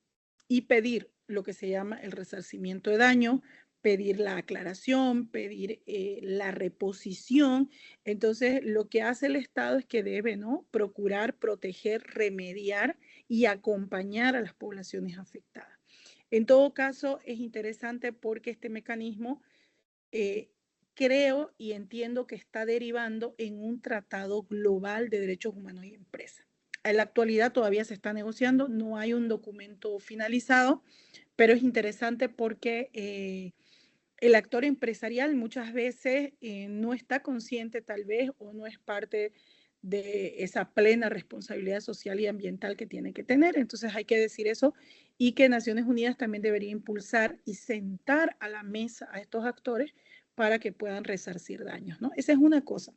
y pedir lo que se llama el resarcimiento de daño, pedir la aclaración, pedir la reposición. Entonces, lo que hace el Estado es que debe, ¿no?, procurar proteger, remediar y acompañar a las poblaciones afectadas. En todo caso, es interesante porque este mecanismo creo y entiendo que está derivando en un tratado global de derechos humanos y empresas. En la actualidad todavía se está negociando, no hay un documento finalizado, pero es interesante porque el actor empresarial muchas veces no está consciente tal vez o no es parte de esa plena responsabilidad social y ambiental que tiene que tener. Entonces hay que decir eso, y que Naciones Unidas también debería impulsar y sentar a la mesa a estos actores para que puedan resarcir daños, ¿no? Esa es una cosa.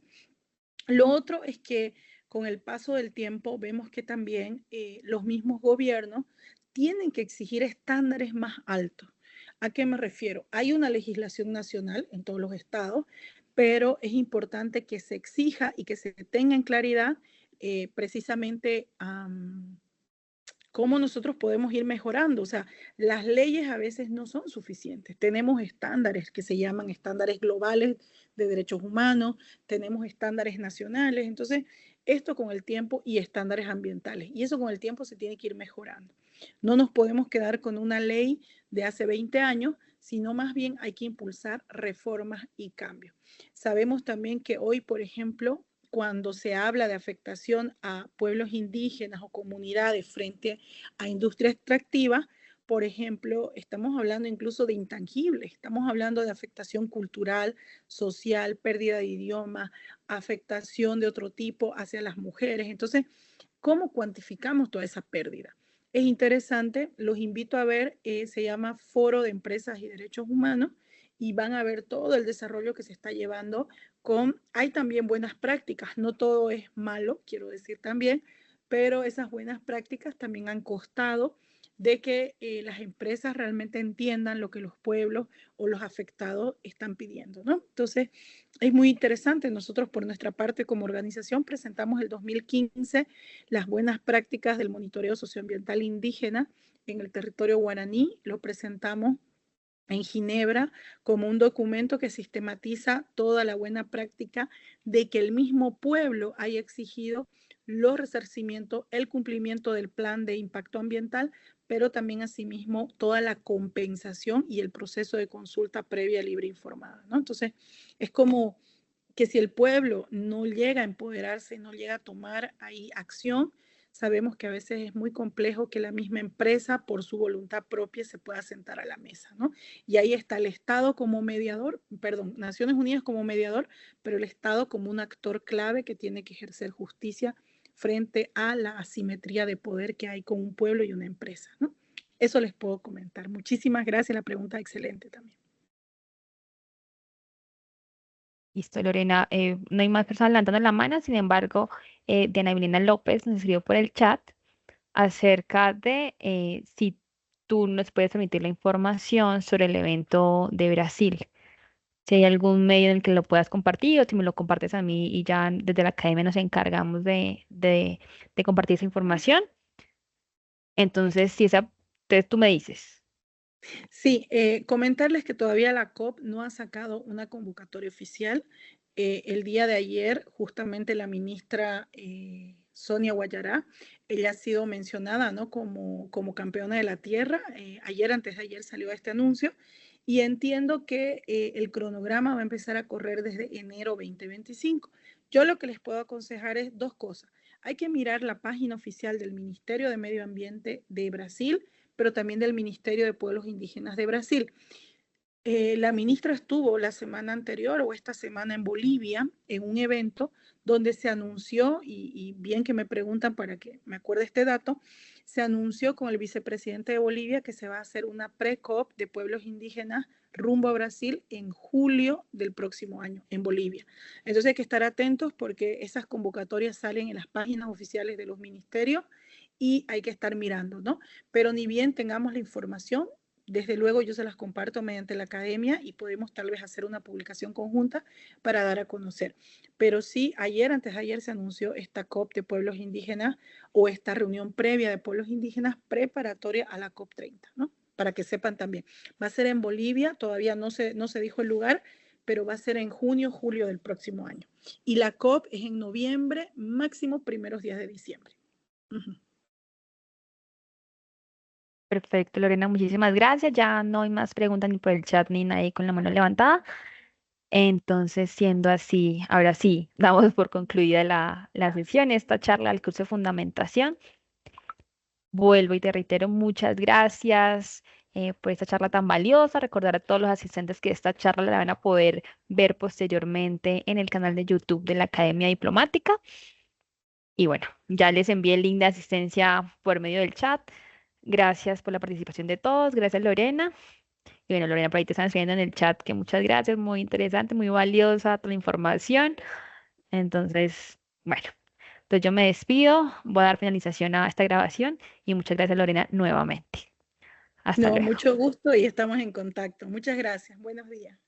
Lo otro es que con el paso del tiempo vemos que también los mismos gobiernos tienen que exigir estándares más altos. ¿A qué me refiero? Hay una legislación nacional en todos los estados, pero es importante que se exija y que se tenga en claridad precisamente cómo nosotros podemos ir mejorando. O sea, las leyes a veces no son suficientes. Tenemos estándares que se llaman estándares globales de derechos humanos, tenemos estándares nacionales. Entonces, esto con el tiempo y estándares ambientales. Y eso con el tiempo se tiene que ir mejorando. No nos podemos quedar con una ley de hace 20 años, sino más bien hay que impulsar reformas y cambios. Sabemos también que hoy, por ejemplo, cuando se habla de afectación a pueblos indígenas o comunidades frente a industria extractiva, por ejemplo, estamos hablando incluso de intangibles, estamos hablando de afectación cultural, social, pérdida de idioma, afectación de otro tipo hacia las mujeres. Entonces, ¿cómo cuantificamos toda esa pérdida? Es interesante, los invito a ver, se llama Foro de Empresas y Derechos Humanos y van a ver todo el desarrollo que se está llevando hay también buenas prácticas, no todo es malo, quiero decir también, pero esas buenas prácticas también han costado de que las empresas realmente entiendan lo que los pueblos o los afectados están pidiendo, ¿no? Entonces, es muy interesante. Nosotros, por nuestra parte, como organización, presentamos el 2015 las buenas prácticas del monitoreo socioambiental indígena en el territorio guaraní. Lo presentamos en Ginebra como un documento que sistematiza toda la buena práctica de que el mismo pueblo haya exigido los resarcimientos, el cumplimiento del plan de impacto ambiental, pero también asimismo toda la compensación y el proceso de consulta previa, libre e informada, ¿no? Entonces, es como que si el pueblo no llega a empoderarse, no llega a tomar ahí acción, sabemos que a veces es muy complejo que la misma empresa por su voluntad propia se pueda sentar a la mesa, ¿no? Y ahí está el Estado como mediador, perdón, Naciones Unidas como mediador, pero el Estado como un actor clave que tiene que ejercer justicia frente a la asimetría de poder que hay con un pueblo y una empresa, ¿no? Eso les puedo comentar. Muchísimas gracias, la pregunta excelente también. Listo, Lorena. No hay más personas levantando la mano, sin embargo, Diana Evelina López nos escribió por el chat acerca de si tú nos puedes transmitir la información sobre el evento de Brasil. Si hay algún medio en el que lo puedas compartir o si me lo compartes a mí y ya desde la academia nos encargamos de compartir esa información. Entonces, si esa, entonces tú me dices. Sí, comentarles que todavía la COP no ha sacado una convocatoria oficial. El día de ayer, justamente la ministra Sonia Guayará, ella ha sido mencionada, ¿no? como campeona de la tierra. Ayer, antes de ayer, salió este anuncio y entiendo que el cronograma va a empezar a correr desde enero 2025. Yo lo que les puedo aconsejar es dos cosas. Hay que mirar la página oficial del Ministerio de Medio Ambiente de Brasil, pero también del Ministerio de Pueblos Indígenas de Brasil. La ministra estuvo la semana anterior o esta semana en Bolivia en un evento donde se anunció, y bien que me preguntan para que me acuerde este dato, se anunció con el vicepresidente de Bolivia que se va a hacer una pre-COP de pueblos indígenas rumbo a Brasil en julio del próximo año en Bolivia. Entonces hay que estar atentos porque esas convocatorias salen en las páginas oficiales de los ministerios y hay que estar mirando, ¿no? Pero ni bien tengamos la información, desde luego yo se las comparto mediante la academia y podemos tal vez hacer una publicación conjunta para dar a conocer. Pero sí, ayer, antes de ayer se anunció esta COP de pueblos indígenas o esta reunión previa de pueblos indígenas preparatoria a la COP 30, ¿no? Para que sepan también. Va a ser en Bolivia, todavía no se dijo el lugar, pero va a ser en junio, julio del próximo año. Y la COP es en noviembre, máximo primeros días de diciembre. Perfecto, Lorena, muchísimas gracias. Ya no hay más preguntas ni por el chat ni nadie con la mano levantada. Entonces, siendo así, ahora sí, damos por concluida la sesión, esta charla del curso de fundamentación. Vuelvo y te reitero, muchas gracias por esta charla tan valiosa. Recordar a todos los asistentes que esta charla la van a poder ver posteriormente en el canal de YouTube de la Academia Diplomática. Y bueno, ya les envié el link de asistencia por medio del chat. Gracias por la participación de todos. Gracias, Lorena. Y bueno, Lorena, por ahí te están escribiendo en el chat que muchas gracias, muy interesante, muy valiosa toda la información. Entonces, bueno, entonces yo me despido, voy a dar finalización a esta grabación y muchas gracias, Lorena, nuevamente. Hasta No, luego. mucho gusto y estamos en contacto. Muchas gracias. Buenos días.